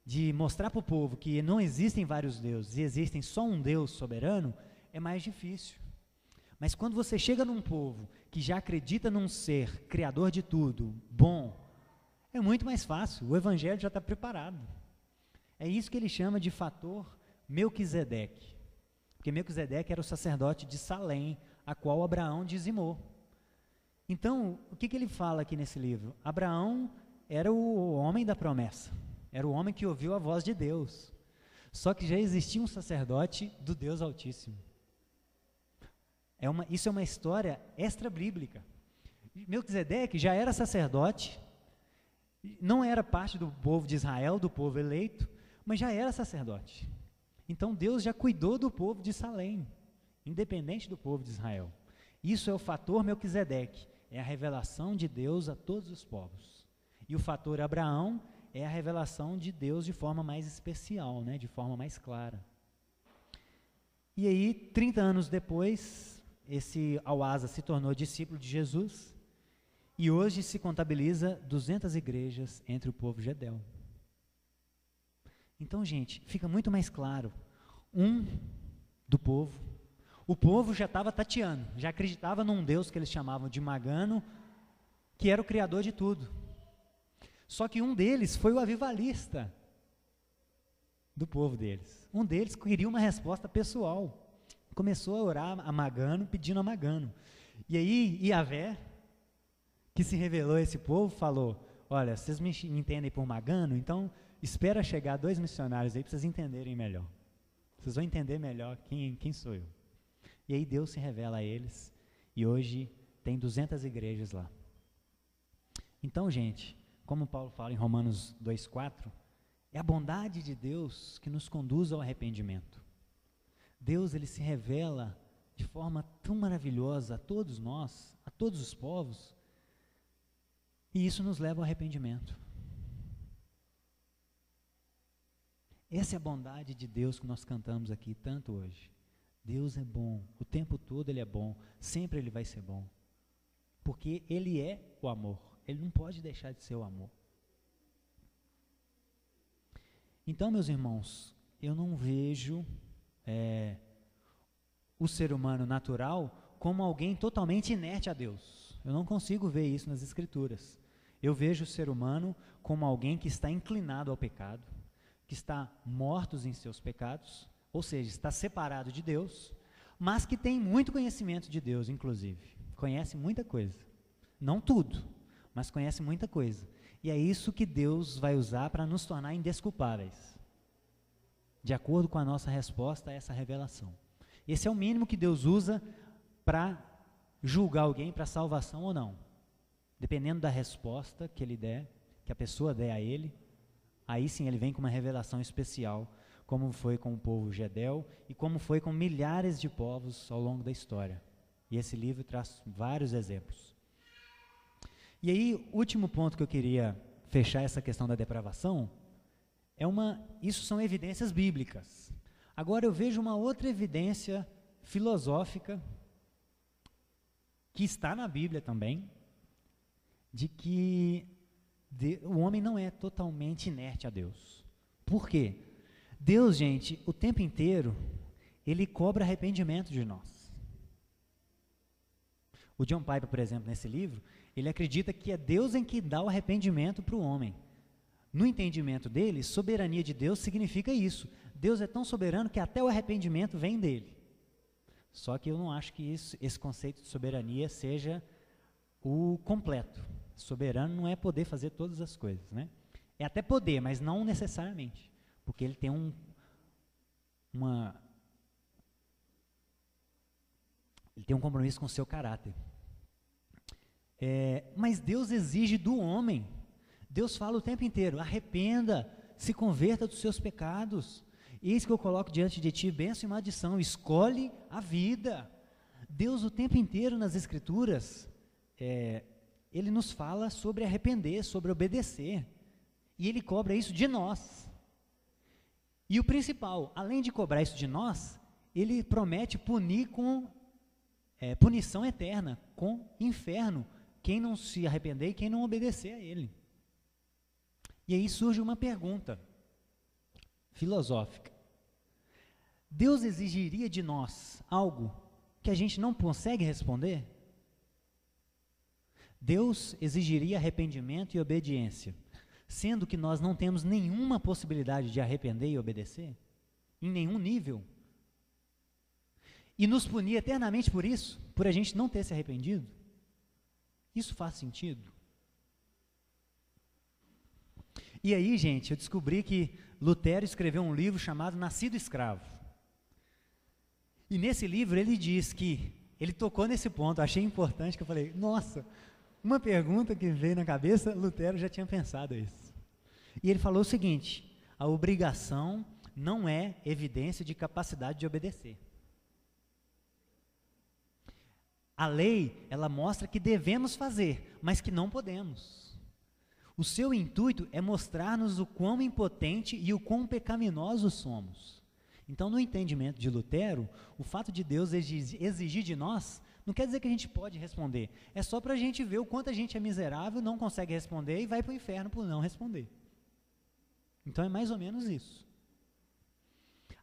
de mostrar para o povo que não existem vários deuses e existem só um Deus soberano, é mais difícil. Mas quando você chega num povo que já acredita num ser criador de tudo, bom, é muito mais fácil, o Evangelho já está preparado. É isso que ele chama de fator Melquisedeque. Porque Melquisedeque era o sacerdote de Salém, a qual Abraão dizimou. Então, o que ele fala aqui nesse livro? Abraão era o homem da promessa, era o homem que ouviu a voz de Deus. Só que já existia um sacerdote do Deus Altíssimo. Isso é uma história extra-bíblica. Melquisedeque já era sacerdote, não era parte do povo de Israel, do povo eleito, mas já era sacerdote. Então Deus já cuidou do povo de Salém, independente do povo de Israel. Isso é o fator Melquisedeque, é a revelação de Deus a todos os povos. E o fator Abraão é a revelação de Deus de forma mais especial, né, de forma mais clara. E aí, 30 anos depois, esse Awasa se tornou discípulo de Jesus e hoje se contabiliza 200 igrejas entre o povo Gedel. Então, gente, fica muito mais claro, do povo, o povo já estava tateando, já acreditava num Deus que eles chamavam de Magano, que era o criador de tudo. Só que um deles foi o avivalista do povo deles. Um deles queria uma resposta pessoal. Começou a orar a Magano, pedindo a Magano. E aí, Yahvé, que se revelou a esse povo, falou: olha, vocês me entendem por Magano, então espera chegar 2 missionários aí para vocês entenderem melhor. Vocês vão entender melhor quem sou eu. E aí Deus se revela a eles, e hoje tem 200 igrejas lá. Então, gente, como Paulo fala em Romanos 2,4, é a bondade de Deus que nos conduz ao arrependimento. Deus, ele se revela de forma tão maravilhosa a todos nós, a todos os povos, e isso nos leva ao arrependimento. Essa é a bondade de Deus que nós cantamos aqui tanto hoje. Deus é bom, o tempo todo Ele é bom, sempre Ele vai ser bom, porque Ele é o amor. Ele não pode deixar de ser o amor. Então, meus irmãos, eu não vejo o ser humano natural como alguém totalmente inerte a Deus. Eu não consigo ver isso nas Escrituras. Eu vejo o ser humano como alguém que está inclinado ao pecado, que está morto em seus pecados, ou seja, está separado de Deus, mas que tem muito conhecimento de Deus, inclusive. Conhece muita coisa. Não tudo, mas conhece muita coisa. E é isso que Deus vai usar para nos tornar indesculpáveis, de acordo com a nossa resposta a essa revelação. Esse é o mínimo que Deus usa para julgar alguém para salvação ou não. Dependendo da resposta que ele der, que a pessoa der a ele, aí sim ele vem com uma revelação especial, como foi com o povo Gedel e como foi com milhares de povos ao longo da história. E esse livro traz vários exemplos. E aí, o último ponto que eu queria fechar essa questão da depravação, isso são evidências bíblicas. Agora eu vejo uma outra evidência filosófica, que está na Bíblia também, de que o homem não é totalmente inerte a Deus. Por quê? Deus, gente, o tempo inteiro, ele cobra arrependimento de nós. O John Piper, por exemplo, nesse livro, ele acredita que é Deus em que dá o arrependimento para o homem. No entendimento dele, soberania de Deus significa isso. Deus é tão soberano que até o arrependimento vem dele. Só que eu não acho que esse conceito de soberania seja o completo. Soberano não é poder fazer todas as coisas, né? É até poder, mas não necessariamente. Porque ele tem ele tem um compromisso com o seu caráter. Mas Deus exige do homem. Deus fala o tempo inteiro: arrependa, se converta dos seus pecados. Eis que eu coloco diante de ti bênção e maldição, escolhe a vida. Deus o tempo inteiro nas Escrituras, Ele nos fala sobre arrepender, sobre obedecer. E Ele cobra isso de nós. E o principal, além de cobrar isso de nós, Ele promete punir com punição eterna, com inferno, quem não se arrepender e quem não obedecer a Ele. E aí surge uma pergunta filosófica. Deus exigiria de nós algo que a gente não consegue responder? Deus exigiria arrependimento e obediência, sendo que nós não temos nenhuma possibilidade de arrepender e obedecer? Em nenhum nível? E nos punir eternamente por isso? Por a gente não ter se arrependido? Isso faz sentido? E aí, gente, eu descobri que Lutero escreveu um livro chamado Nascido Escravo. E nesse livro ele diz que, ele tocou nesse ponto, achei importante, que eu falei, nossa, uma pergunta que veio na cabeça, Lutero já tinha pensado isso. E ele falou o seguinte: a obrigação não é evidência de capacidade de obedecer. A lei, ela mostra que devemos fazer, mas que não podemos. O seu intuito é mostrar-nos o quão impotente e o quão pecaminosos somos. Então, no entendimento de Lutero, o fato de Deus exigir de nós, não quer dizer que a gente pode responder. É só para a gente ver o quanto a gente é miserável, não consegue responder e vai para o inferno por não responder. Então, é mais ou menos isso.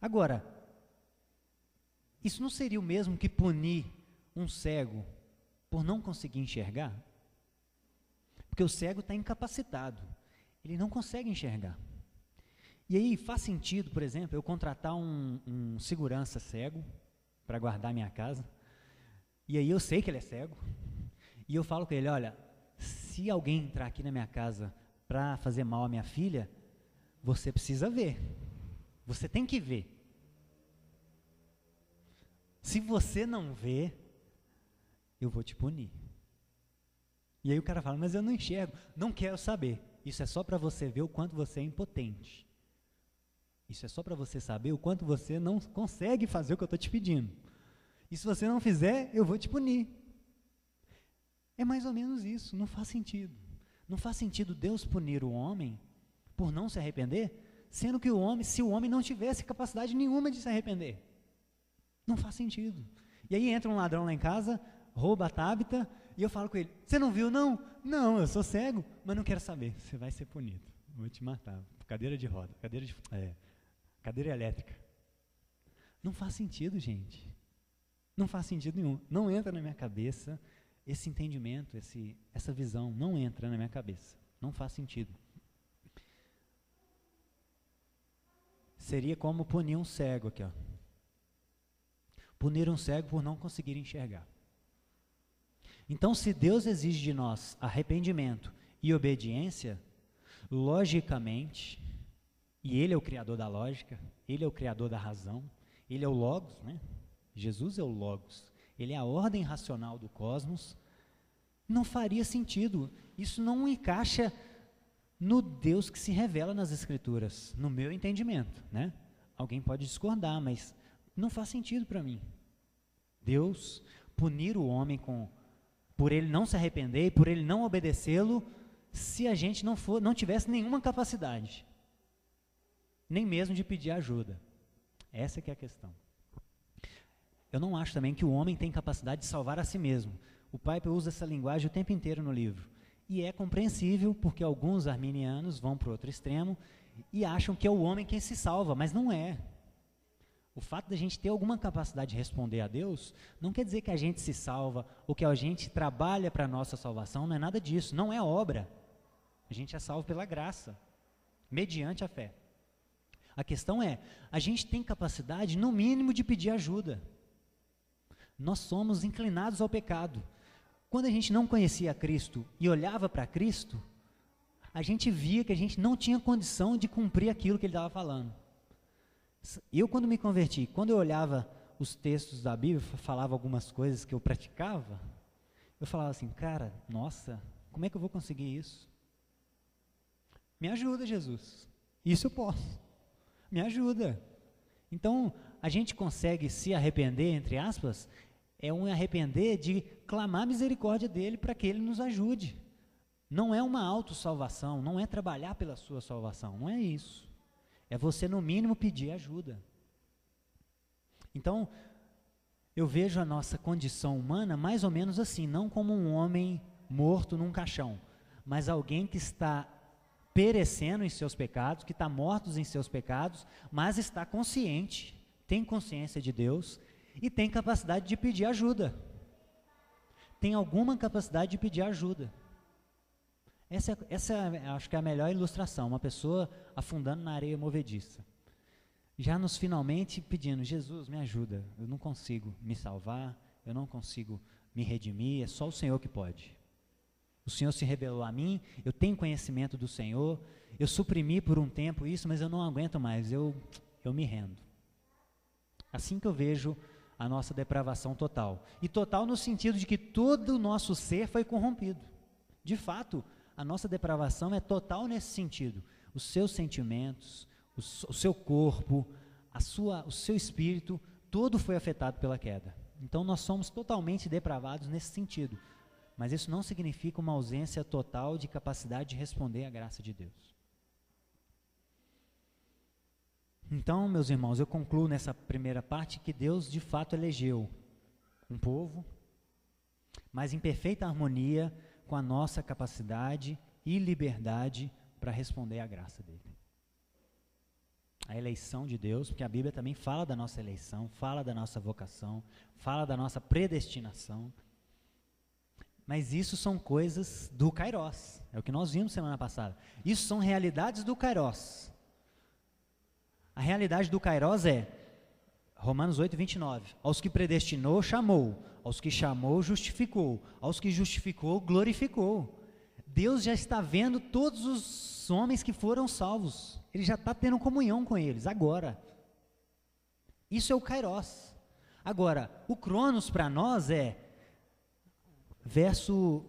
Agora, isso não seria o mesmo que punir um cego por não conseguir enxergar? Porque o cego está incapacitado, ele não consegue enxergar. E aí faz sentido, por exemplo, eu contratar um segurança cego para guardar minha casa, e aí eu sei que ele é cego, e eu falo com ele: olha, se alguém entrar aqui na minha casa para fazer mal à minha filha, você precisa ver, você tem que ver. Se você não vê, eu vou te punir. E aí o cara fala: mas eu não enxergo. Não quero saber. Isso é só para você ver o quanto você é impotente. Isso é só para você saber o quanto você não consegue fazer o que eu estou te pedindo. E se você não fizer, eu vou te punir. É mais ou menos isso, não faz sentido. Não faz sentido Deus punir o homem por não se arrepender, sendo que se o homem não tivesse capacidade nenhuma de se arrepender. Não faz sentido. E aí entra um ladrão lá em casa, rouba a Tabita, E eu falo com ele, você não viu não? Não, eu sou cego, mas não quero saber, você vai ser punido, vou te matar. Cadeira de roda, cadeira elétrica. Não faz sentido, gente. Não faz sentido nenhum. Não entra na minha cabeça esse entendimento, essa visão. Não entra na minha cabeça. Não faz sentido. Seria como punir um cego aqui, ó. Punir um cego por não conseguir enxergar. Então, se Deus exige de nós arrependimento e obediência, logicamente, e Ele é o criador da lógica, Ele é o criador da razão, Ele é o Logos, né? Jesus é o Logos, Ele é a ordem racional do cosmos, não faria sentido, isso não encaixa no Deus que se revela nas Escrituras, no meu entendimento, né? Alguém pode discordar, mas não faz sentido para mim. Deus punir o homem por ele não se arrepender e por ele não obedecê-lo, se a gente não tivesse nenhuma capacidade, nem mesmo de pedir ajuda. Essa que é a questão. Eu não acho também que o homem tem capacidade de salvar a si mesmo. O Piper usa essa linguagem o tempo inteiro no livro. E é compreensível, porque alguns arminianos vão para o outro extremo e acham que é o homem quem se salva, mas não é. O fato de a gente ter alguma capacidade de responder a Deus, não quer dizer que a gente se salva, ou que a gente trabalha para a nossa salvação, não é nada disso, não é obra. A gente é salvo pela graça, mediante a fé. A questão é, a gente tem capacidade, no mínimo, de pedir ajuda. Nós somos inclinados ao pecado. Quando a gente não conhecia Cristo e olhava para Cristo, a gente via que a gente não tinha condição de cumprir aquilo que Ele estava falando. Eu, quando me converti, quando eu olhava os textos da Bíblia, falava algumas coisas que eu praticava, eu falava assim, cara, nossa, como é que eu vou conseguir isso? Me ajuda, Jesus. Isso eu posso. Me ajuda. Então, a gente consegue se arrepender, entre aspas, é um arrepender de clamar a misericórdia dEle para que Ele nos ajude. Não é uma autossalvação, não é trabalhar pela sua salvação, não é isso. É você, no mínimo, pedir ajuda. Então, eu vejo a nossa condição humana mais ou menos assim, não como um homem morto num caixão, mas alguém que está perecendo em seus pecados, que está morto em seus pecados, mas está consciente, tem consciência de Deus e tem capacidade de pedir ajuda. Tem alguma capacidade de pedir ajuda. Essa acho que é a melhor ilustração, uma pessoa afundando na areia movediça. Já nos finalmente pedindo, Jesus, me ajuda, eu não consigo me salvar, eu não consigo me redimir, é só o Senhor que pode. O Senhor se revelou a mim, eu tenho conhecimento do Senhor, eu suprimi por um tempo isso, mas eu não aguento mais, eu me rendo. Assim que eu vejo a nossa depravação total. E total no sentido de que todo o nosso ser foi corrompido. De fato, a nossa depravação é total nesse sentido. Os seus sentimentos, o seu corpo, o seu espírito, tudo foi afetado pela queda. Então nós somos totalmente depravados nesse sentido. Mas isso não significa uma ausência total de capacidade de responder à graça de Deus. Então, meus irmãos, eu concluo nessa primeira parte que Deus de fato elegeu um povo, mas em perfeita harmonia com a nossa capacidade e liberdade para responder à graça dele. A eleição de Deus, porque a Bíblia também fala da nossa eleição, fala da nossa vocação, fala da nossa predestinação, mas isso são coisas do Kairos, é o que nós vimos semana passada. Isso são realidades do Kairos. A realidade do Kairos é, Romanos 8, 29, aos que predestinou, chamou, aos que chamou, justificou, aos que justificou, glorificou. Deus já está vendo todos os homens que foram salvos, Ele já está tendo comunhão com eles, agora. Isso é o Kairos. Agora, o Cronos para nós é, verso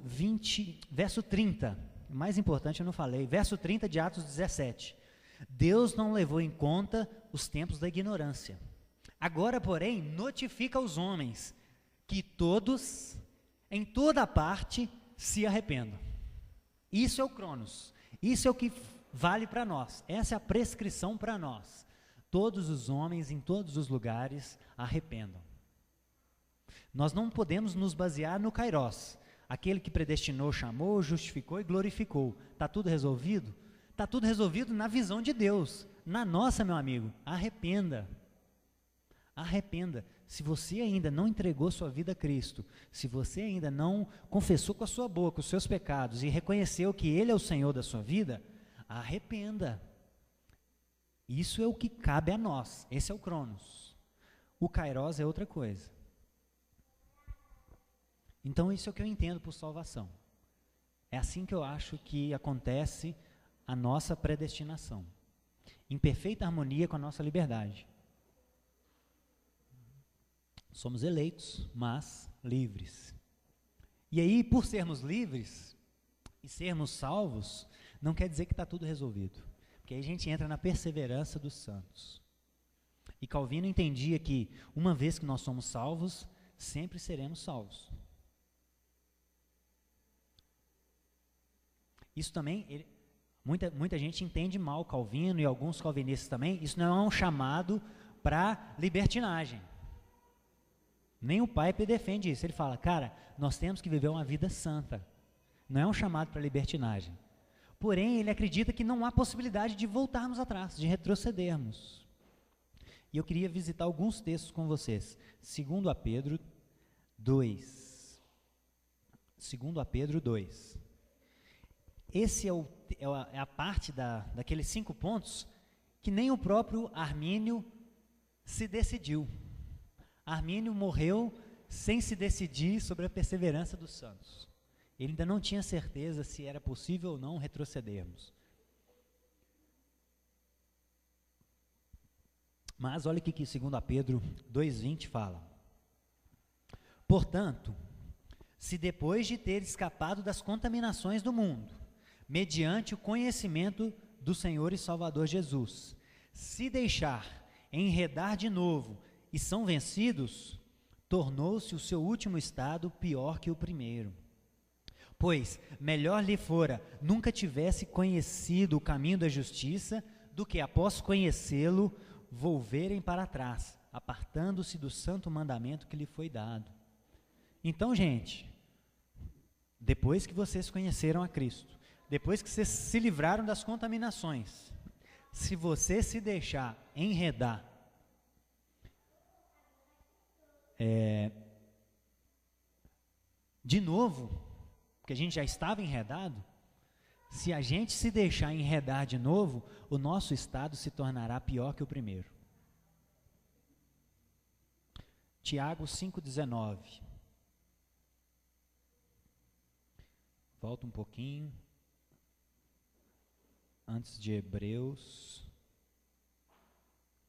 30, o mais importante eu não falei, verso 30 de Atos 17. Deus não levou em conta os tempos da ignorância. Agora, porém, notifica aos homens que todos, em toda parte, se arrependam. Isso é o Cronos. Isso é o que vale para nós. Essa é a prescrição para nós. Todos os homens, em todos os lugares, arrependam. Nós não podemos nos basear no Kairos. Aquele que predestinou, chamou, justificou e glorificou. Está tudo resolvido? Está tudo resolvido na visão de Deus. Na nossa, meu amigo, arrependa. Arrependa. Se você ainda não entregou sua vida a Cristo, se você ainda não confessou com a sua boca os seus pecados e reconheceu que Ele é o Senhor da sua vida, arrependa. Isso é o que cabe a nós. Esse é o Cronos. O Kairos é outra coisa. Então, isso é o que eu entendo por salvação. É assim que eu acho que acontece a nossa predestinação, em perfeita harmonia com a nossa liberdade. Somos eleitos, mas livres. E aí, por sermos livres e sermos salvos, não quer dizer que está tudo resolvido. Porque aí a gente entra na perseverança dos santos. E Calvino entendia que, uma vez que nós somos salvos, sempre seremos salvos. Isso também, muita gente entende mal Calvino e alguns calvinistas também. Isso não é um chamado para libertinagem. Nem o Piper defende isso. Ele fala, cara, nós temos que viver uma vida santa. Não é um chamado para libertinagem. Porém, ele acredita que não há possibilidade de voltarmos atrás, de retrocedermos. E eu queria visitar alguns textos com vocês. 2 Pedro 2. 2 Pedro 2. Esse é a parte daqueles 5 pontos que nem o próprio Armínio se decidiu. Armínio morreu sem se decidir sobre a perseverança dos santos. Ele ainda não tinha certeza se era possível ou não retrocedermos. Mas olha o que 2 Pedro 2,20 fala. Portanto, se depois de ter escapado das contaminações do mundo, mediante o conhecimento do Senhor e Salvador Jesus, se deixar enredar de novo e são vencidos, tornou-se o seu último estado pior que o primeiro. Pois melhor lhe fora nunca tivesse conhecido o caminho da justiça, do que após conhecê-lo, volverem para trás, apartando-se do santo mandamento que lhe foi dado. Então, gente, depois que vocês conheceram a Cristo, depois que vocês se livraram das contaminações, se você se deixar enredar, de novo, porque a gente já estava enredado, se a gente se deixar enredar de novo, o nosso estado se tornará pior que o primeiro. Tiago 5,19. Volta um pouquinho. Antes de Hebreus.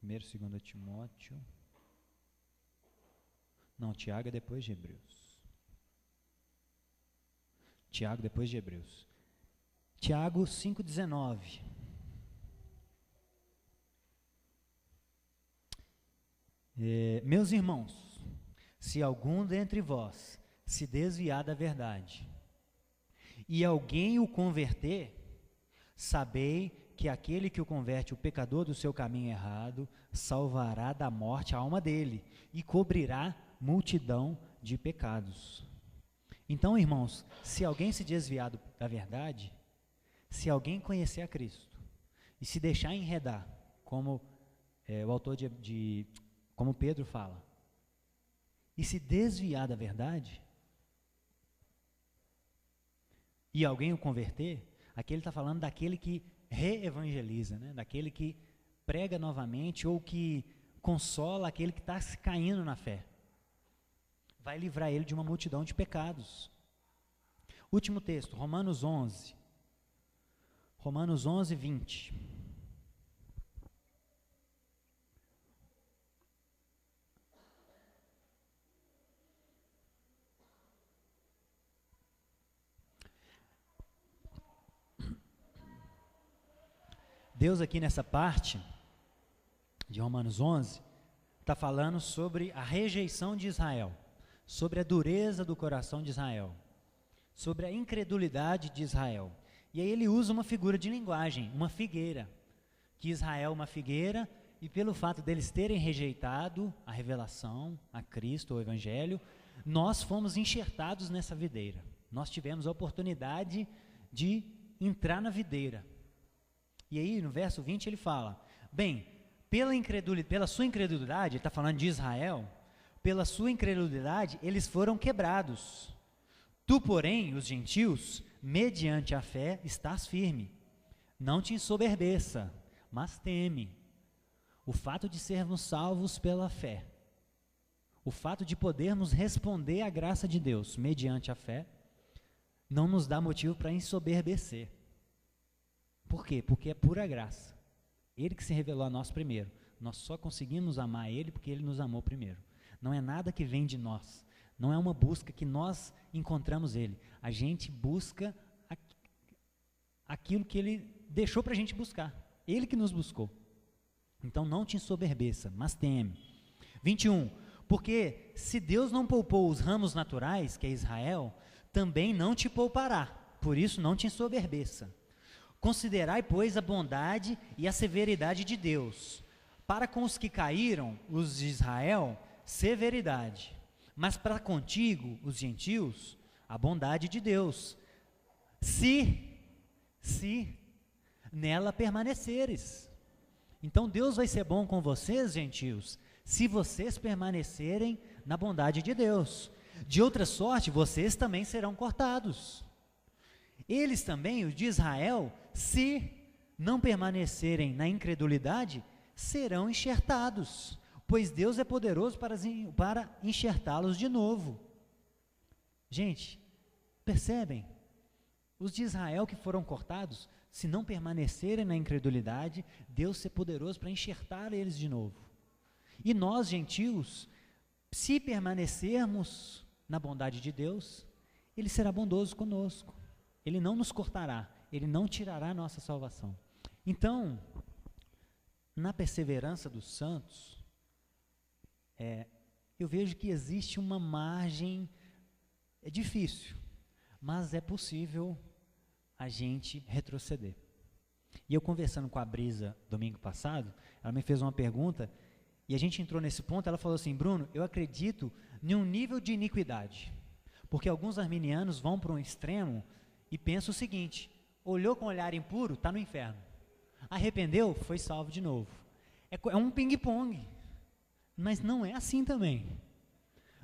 1º e 2 Timóteo. Não, Tiago é depois de Hebreus. Tiago depois de Hebreus. Tiago 5,19. Meus irmãos, se algum dentre vós se desviar da verdade, e alguém o converter, sabei que aquele que o converte, o pecador do seu caminho errado, salvará da morte a alma dele, e cobrirá multidão de pecados. Então, irmãos, se alguém se desviar da verdade, se alguém conhecer a Cristo e se deixar enredar, como o autor como Pedro fala, e se desviar da verdade, e alguém o converter, aqui ele está falando daquele que reevangeliza, né? Daquele que prega novamente ou que consola aquele que está caindo na fé. Vai livrar ele de uma multidão de pecados. Último texto, Romanos 11. Romanos 11, 20. Deus aqui nessa parte de Romanos 11 está falando sobre a rejeição de Israel, sobre a dureza do coração de Israel, sobre a incredulidade de Israel. E aí ele usa uma figura de linguagem, uma figueira, que Israel é uma figueira, e pelo fato deles terem rejeitado a revelação, a Cristo, o Evangelho, nós fomos enxertados nessa videira. Nós tivemos a oportunidade de entrar na videira. E aí, no verso 20, ele fala, bem, pela sua incredulidade, ele está falando de Israel, pela sua incredulidade, eles foram quebrados. Tu, porém, os gentios, mediante a fé, estás firme. Não te ensoberbeça, mas teme. O fato de sermos salvos pela fé, o fato de podermos responder à graça de Deus mediante a fé, não nos dá motivo para ensoberbecer. Por quê? Porque é pura graça. Ele que se revelou a nós primeiro. Nós só conseguimos amar Ele porque Ele nos amou primeiro. Não é nada que vem de nós. Não é uma busca que nós encontramos Ele. A gente busca aquilo que Ele deixou para a gente buscar. Ele que nos buscou. Então não te ensoberbeça, mas teme. 21. Porque se Deus não poupou os ramos naturais, que é Israel, também não te poupará. Por isso não te ensoberbeça. Considerai, pois, a bondade e a severidade de Deus. Para com os que caíram, os de Israel, severidade. Mas para contigo, os gentios, a bondade de Deus. Se nela permaneceres. Então Deus vai ser bom com vocês, gentios, se vocês permanecerem na bondade de Deus. De outra sorte, vocês também serão cortados. Eles também, os de Israel, se não permanecerem na incredulidade, serão enxertados, pois Deus é poderoso para enxertá-los de novo. Gente, percebem? Os de Israel que foram cortados, se não permanecerem na incredulidade, Deus é poderoso para enxertar eles de novo. E nós, gentios, se permanecermos na bondade de Deus, Ele será bondoso conosco. Ele não nos cortará, Ele não tirará a nossa salvação. Então, na perseverança dos santos, eu vejo que existe uma margem, é difícil, mas é possível a gente retroceder. E eu conversando com a Brisa domingo passado, ela me fez uma pergunta, e a gente entrou nesse ponto, ela falou assim, Bruno, eu acredito em um nível de iniquidade, porque alguns arminianos vão para um extremo e pensam o seguinte, olhou com olhar impuro, está no inferno, arrependeu, foi salvo de novo. É um ping-pong, mas não é assim também.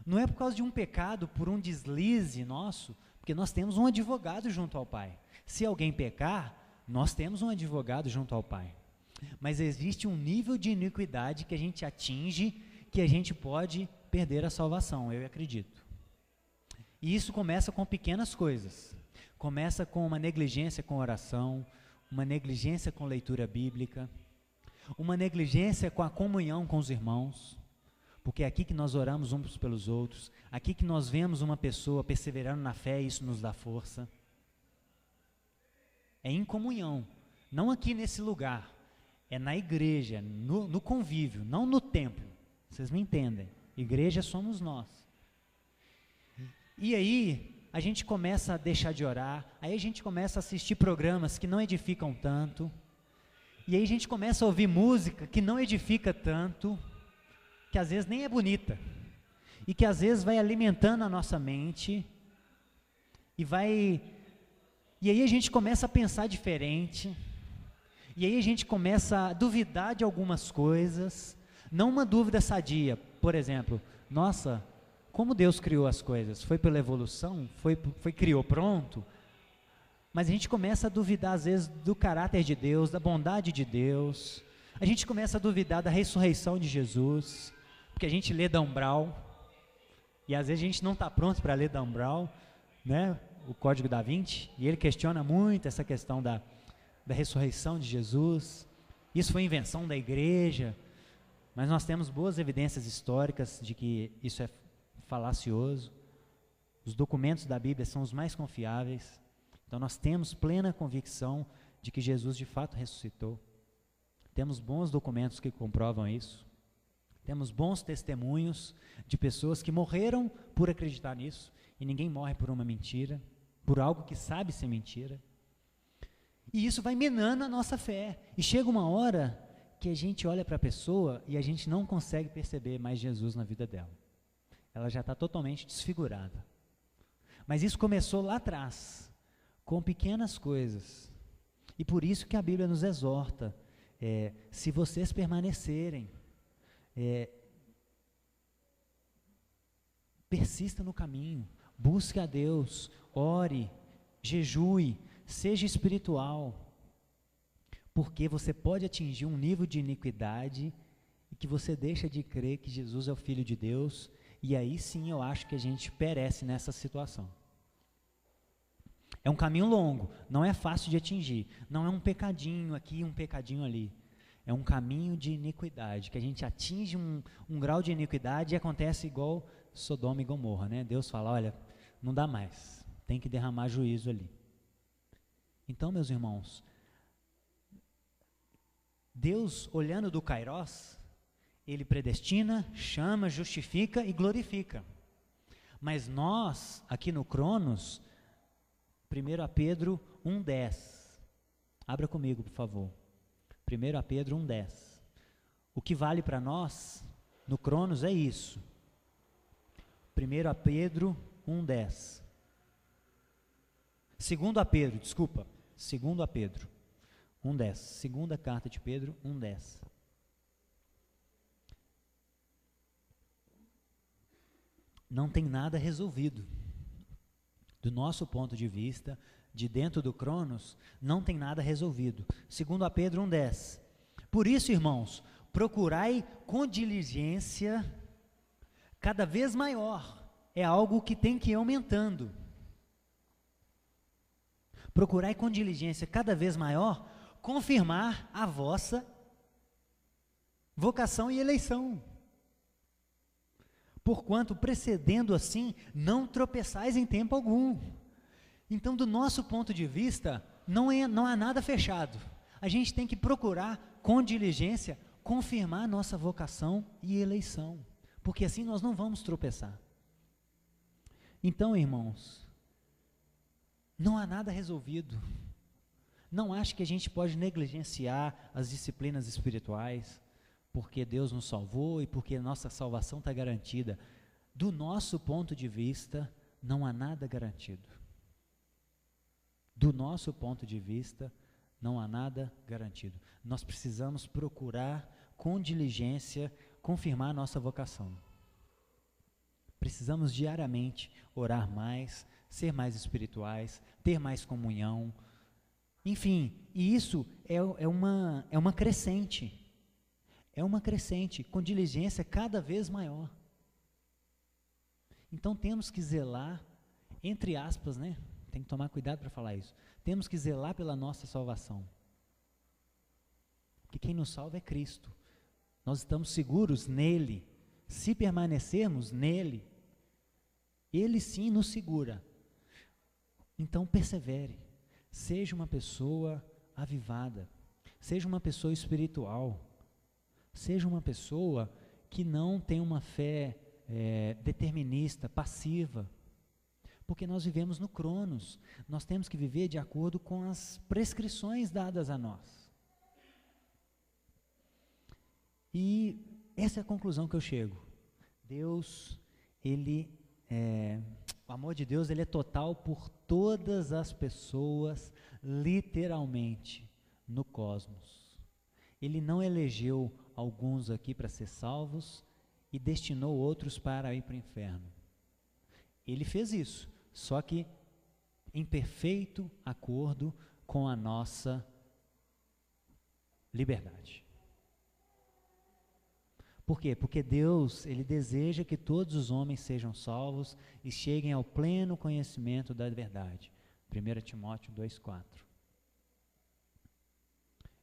Não é por causa de um pecado, por um deslize nosso, porque nós temos um advogado junto ao Pai. Se alguém pecar, nós temos um advogado junto ao Pai. Mas existe um nível de iniquidade que a gente atinge, que a gente pode perder a salvação, eu acredito. E isso começa com pequenas coisas. Começa com uma negligência com oração, uma negligência com leitura bíblica, uma negligência com a comunhão com os irmãos, porque é aqui que nós oramos uns pelos outros, aqui que nós vemos uma pessoa perseverando na fé e isso nos dá força. É em comunhão, não aqui nesse lugar, é na igreja, no convívio, não no templo, vocês me entendem, igreja somos nós. E aí, a gente começa a deixar de orar, aí a gente começa a assistir programas que não edificam tanto, e aí a gente começa a ouvir música que não edifica tanto, que às vezes nem é bonita, e que às vezes vai alimentando a nossa mente, e aí a gente começa a pensar diferente, e aí a gente começa a duvidar de algumas coisas, não uma dúvida sadia, por exemplo, nossa, como Deus criou as coisas? Foi pela evolução? Criou pronto? Mas a gente começa a duvidar às vezes do caráter de Deus, da bondade de Deus, a gente começa a duvidar da ressurreição de Jesus, porque a gente lê Dan Brown, e às vezes a gente não está pronto para ler Dan Brown, né, o Código da Vinci, e ele questiona muito essa questão da ressurreição de Jesus. Isso foi invenção da igreja, mas nós temos boas evidências históricas de que isso é falacioso. Os documentos da Bíblia são os mais confiáveis, então nós temos plena convicção de que Jesus de fato ressuscitou. Temos bons documentos que comprovam isso. Temos bons testemunhos de pessoas que morreram por acreditar nisso, e ninguém morre por uma mentira, por algo que sabe ser mentira. E isso vai minando a nossa fé. E chega uma hora que a gente olha para a pessoa e a gente não consegue perceber mais Jesus na vida dela. Ela já está totalmente desfigurada. Mas isso começou lá atrás, com pequenas coisas. E por isso que a Bíblia nos exorta, se vocês permanecerem, persista no caminho, busque a Deus, ore, jejue, seja espiritual, porque você pode atingir um nível de iniquidade e que você deixa de crer que Jesus é o Filho de Deus, e aí sim eu acho que a gente perece nessa situação. É um caminho longo, não é fácil de atingir, não é um pecadinho aqui, um pecadinho ali. É um caminho de iniquidade, que a gente atinge um grau de iniquidade e acontece igual Sodoma e Gomorra, né? Deus fala, olha, não dá mais, tem que derramar juízo ali. Então, meus irmãos, Deus, olhando do Kairós, Ele predestina, chama, justifica e glorifica. Mas nós, aqui no Cronos, 1 Pedro 1,10. Abra comigo, por favor. 1 Pedro 1,10. O que vale para nós, no Cronos, é isso. 1 Pedro 1,10. 2 Pedro, desculpa. 2 Pedro 1,10. Segunda carta de Pedro 1,10. Não tem nada resolvido. Do nosso ponto de vista, de dentro do Cronos, não tem nada resolvido. 2 Pedro 1,10. Por isso, irmãos, procurai com diligência cada vez maior. É algo que tem que ir aumentando. Procurai com diligência cada vez maior confirmar a vossa vocação e eleição. Porquanto, precedendo assim, não tropeçais em tempo algum. Então, do nosso ponto de vista, não há nada fechado. A gente tem que procurar, com diligência, confirmar a nossa vocação e eleição. Porque assim nós não vamos tropeçar. Então, irmãos, não há nada resolvido. Não acho que a gente pode negligenciar as disciplinas espirituais, porque Deus nos salvou e porque a nossa salvação está garantida. Do nosso ponto de vista, não há nada garantido. Do nosso ponto de vista, não há nada garantido. Nós precisamos procurar, com diligência, confirmar a nossa vocação. Precisamos diariamente orar mais, ser mais espirituais, ter mais comunhão. Enfim, e isso é uma crescente. É uma crescente, com diligência cada vez maior. Então temos que zelar, entre aspas, né? Tem que tomar cuidado para falar isso. Temos que zelar pela nossa salvação. Porque quem nos salva é Cristo. Nós estamos seguros nele. Se permanecermos nele, ele sim nos segura. Então persevere. Seja uma pessoa avivada. Seja uma pessoa espiritual. Seja uma pessoa que não tem uma fé determinista, passiva. Porque nós vivemos no Cronos. Nós temos que viver de acordo com as prescrições dadas a nós. E essa é a conclusão que eu chego. Deus, o amor de Deus, ele é total por todas as pessoas, literalmente, no cosmos. Ele não elegeu alguns aqui para ser salvos e destinou outros para ir para o inferno. Ele fez isso, só que em perfeito acordo com a nossa liberdade. Por quê? Porque Deus, ele deseja que todos os homens sejam salvos e cheguem ao pleno conhecimento da verdade. 1 Timóteo 2,4.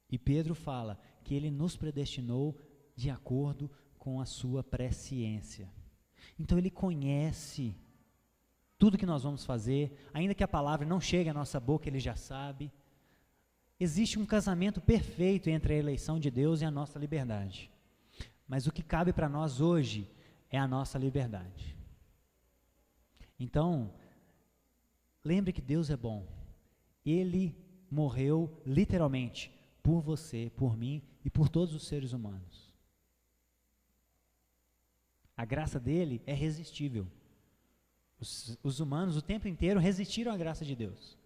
E Pedro fala que ele nos predestinou de acordo com a sua presciência. Então ele conhece tudo que nós vamos fazer, ainda que a palavra não chegue à nossa boca, ele já sabe. Existe um casamento perfeito entre a eleição de Deus e a nossa liberdade. Mas o que cabe para nós hoje é a nossa liberdade. Então, lembre que Deus é bom. Ele morreu literalmente por você, por mim e por todos os seres humanos. A graça dele é irresistível. Os humanos o tempo inteiro resistiram à graça de Deus.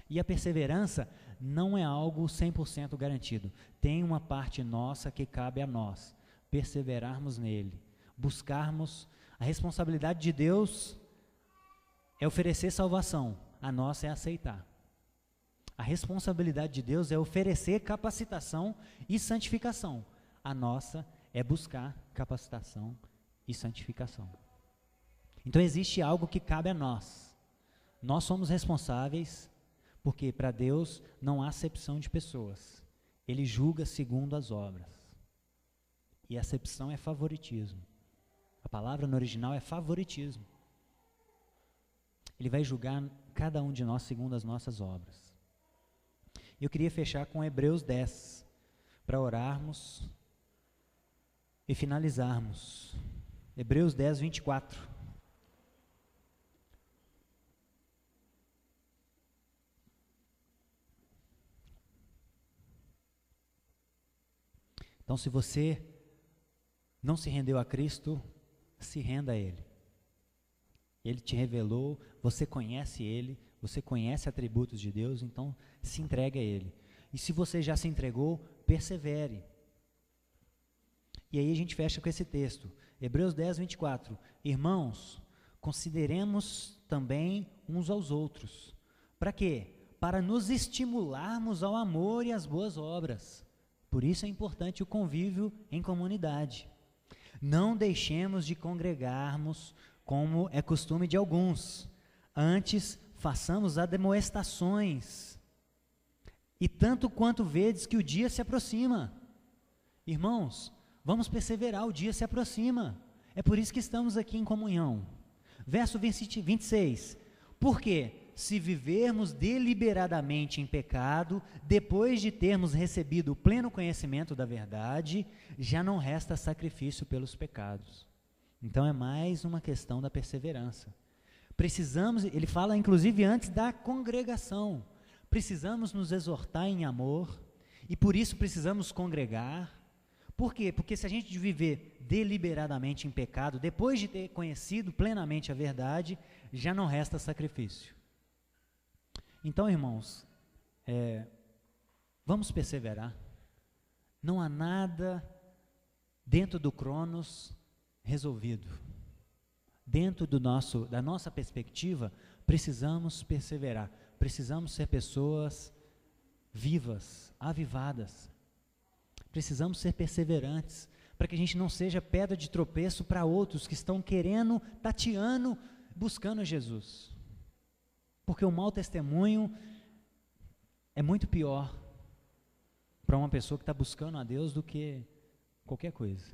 E a perseverança não é algo 100% garantido. Tem uma parte nossa que cabe a nós, perseverarmos nele, buscarmos. A responsabilidade de Deus é oferecer salvação, a nossa é aceitar. A responsabilidade de Deus é oferecer capacitação e santificação, a nossa é buscar capacitação e santificação. Então existe algo que cabe a nós. Nós somos responsáveis, porque para Deus não há acepção de pessoas. Ele julga segundo as obras. E acepção é favoritismo. A palavra no original é favoritismo. Ele vai julgar cada um de nós segundo as nossas obras. Eu queria fechar com Hebreus 10, para orarmos e finalizarmos. Hebreus 10, 24. Então, se você não se rendeu a Cristo, se renda a Ele. Ele te revelou, você conhece atributos de Deus, então se entregue a Ele. E se você já se entregou, persevere. E aí a gente fecha com esse texto, Hebreus 10, 24. Irmãos, consideremos também uns aos outros. Para quê? Para nos estimularmos ao amor e às boas obras. Por isso é importante o convívio em comunidade. Não deixemos de congregarmos, como é costume de alguns. Antes, façamos admoestações. E tanto quanto vedes que o dia se aproxima. Irmãos, vamos perseverar, o dia se aproxima. É por isso que estamos aqui em comunhão. Verso 26. Por quê? Se vivermos deliberadamente em pecado, depois de termos recebido o pleno conhecimento da verdade, já não resta sacrifício pelos pecados. Então é mais uma questão da perseverança. Precisamos, ele fala inclusive antes da congregação, precisamos nos exortar em amor, e por isso precisamos congregar. Por quê? Porque se a gente viver deliberadamente em pecado, depois de ter conhecido plenamente a verdade, já não resta sacrifício. Então, irmãos, vamos perseverar. Não há nada dentro do Cronos resolvido. Dentro da nossa perspectiva, precisamos perseverar. Precisamos ser pessoas vivas, avivadas. Precisamos ser perseverantes, para que a gente não seja pedra de tropeço para outros que estão querendo, tateando, buscando Jesus. Porque o mau testemunho é muito pior para uma pessoa que está buscando a Deus do que qualquer coisa.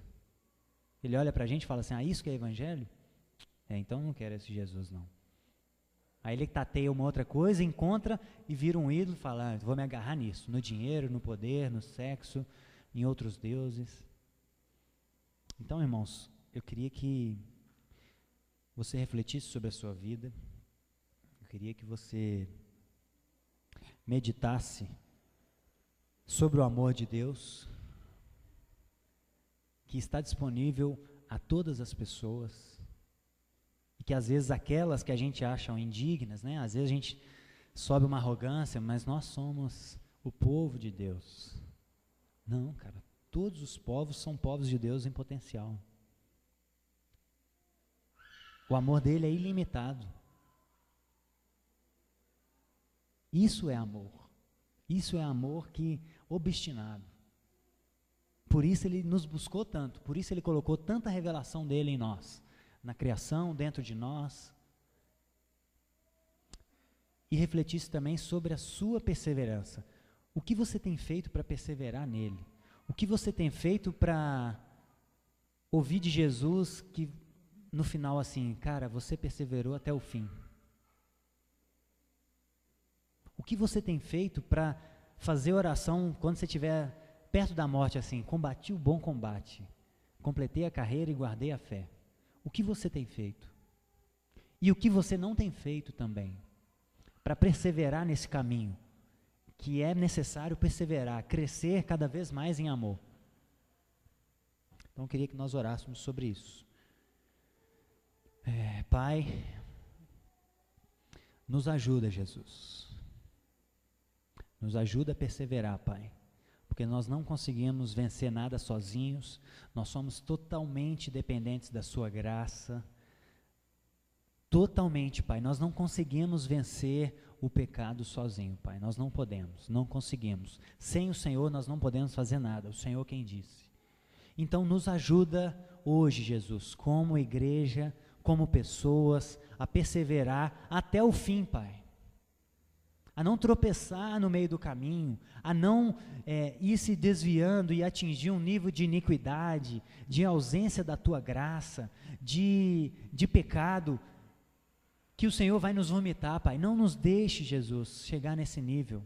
Ele olha para a gente e fala assim, isso que é evangelho? Então não quero esse Jesus não. Aí ele tateia uma outra coisa, encontra e vira um ídolo e fala, vou me agarrar nisso, no dinheiro, no poder, no sexo, em outros deuses. Então, irmãos, eu queria que você refletisse sobre a sua vida. Eu queria que você meditasse sobre o amor de Deus, que está disponível a todas as pessoas, e que às vezes aquelas que a gente acha indignas, né? Às vezes a gente sobe uma arrogância, mas nós somos o povo de Deus. Não, cara, todos os povos são povos de Deus em potencial. O amor dele é ilimitado. Isso é amor. Isso é amor que obstinado. Por isso ele nos buscou tanto, por isso ele colocou tanta revelação dele em nós, na criação, dentro de nós. E refletisse também sobre a sua perseverança. O que você tem feito para perseverar nele? O que você tem feito para ouvir de Jesus que no final assim, cara, você perseverou até o fim? O que você tem feito para fazer oração quando você estiver perto da morte, assim, combati o bom combate, completei a carreira e guardei a fé? O que você tem feito? E o que você não tem feito também, para perseverar nesse caminho, que é necessário perseverar, crescer cada vez mais em amor? Então eu queria que nós orássemos sobre isso. Pai, nos ajuda, Jesus. Nos ajuda a perseverar, Pai, porque nós não conseguimos vencer nada sozinhos, nós somos totalmente dependentes da Sua graça, totalmente, Pai, nós não conseguimos vencer o pecado sozinho, Pai, nós não podemos, não conseguimos, sem o Senhor nós não podemos fazer nada, o Senhor quem disse. Então nos ajuda hoje, Jesus, como igreja, como pessoas, a perseverar até o fim, Pai, a não tropeçar no meio do caminho, a não ir se desviando e atingir um nível de iniquidade, de ausência da Tua graça, de pecado, que o Senhor vai nos vomitar, Pai. Não nos deixe, Jesus, chegar nesse nível.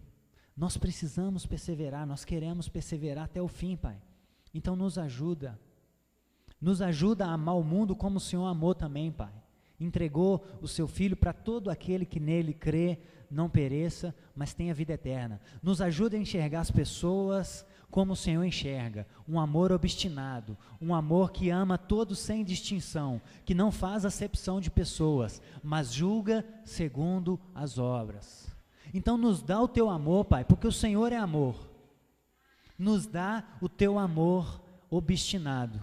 Nós precisamos perseverar, nós queremos perseverar até o fim, Pai. Então nos ajuda a amar o mundo como o Senhor amou também, Pai. Entregou o Seu Filho para todo aquele que nele crê, não pereça, mas tenha vida eterna. Nos ajuda a enxergar as pessoas como o Senhor enxerga, um amor obstinado, um amor que ama todos sem distinção, que não faz acepção de pessoas, mas julga segundo as obras. Então nos dá o Teu amor, Pai, porque o Senhor é amor. Nos dá o Teu amor obstinado,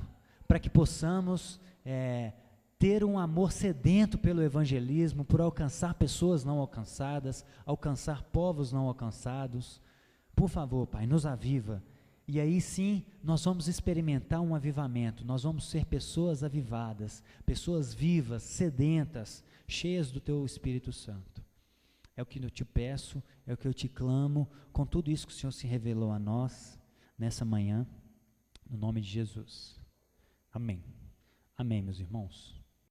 para que possamos ter um amor sedento pelo evangelismo, por alcançar pessoas não alcançadas, alcançar povos não alcançados. Por favor, Pai, nos aviva, e aí sim nós vamos experimentar um avivamento, nós vamos ser pessoas avivadas, pessoas vivas, sedentas, cheias do Teu Espírito Santo. É o que eu te peço, é o que eu te clamo, com tudo isso que o Senhor se revelou a nós, nessa manhã, no nome de Jesus. Amém. Amém, meus irmãos.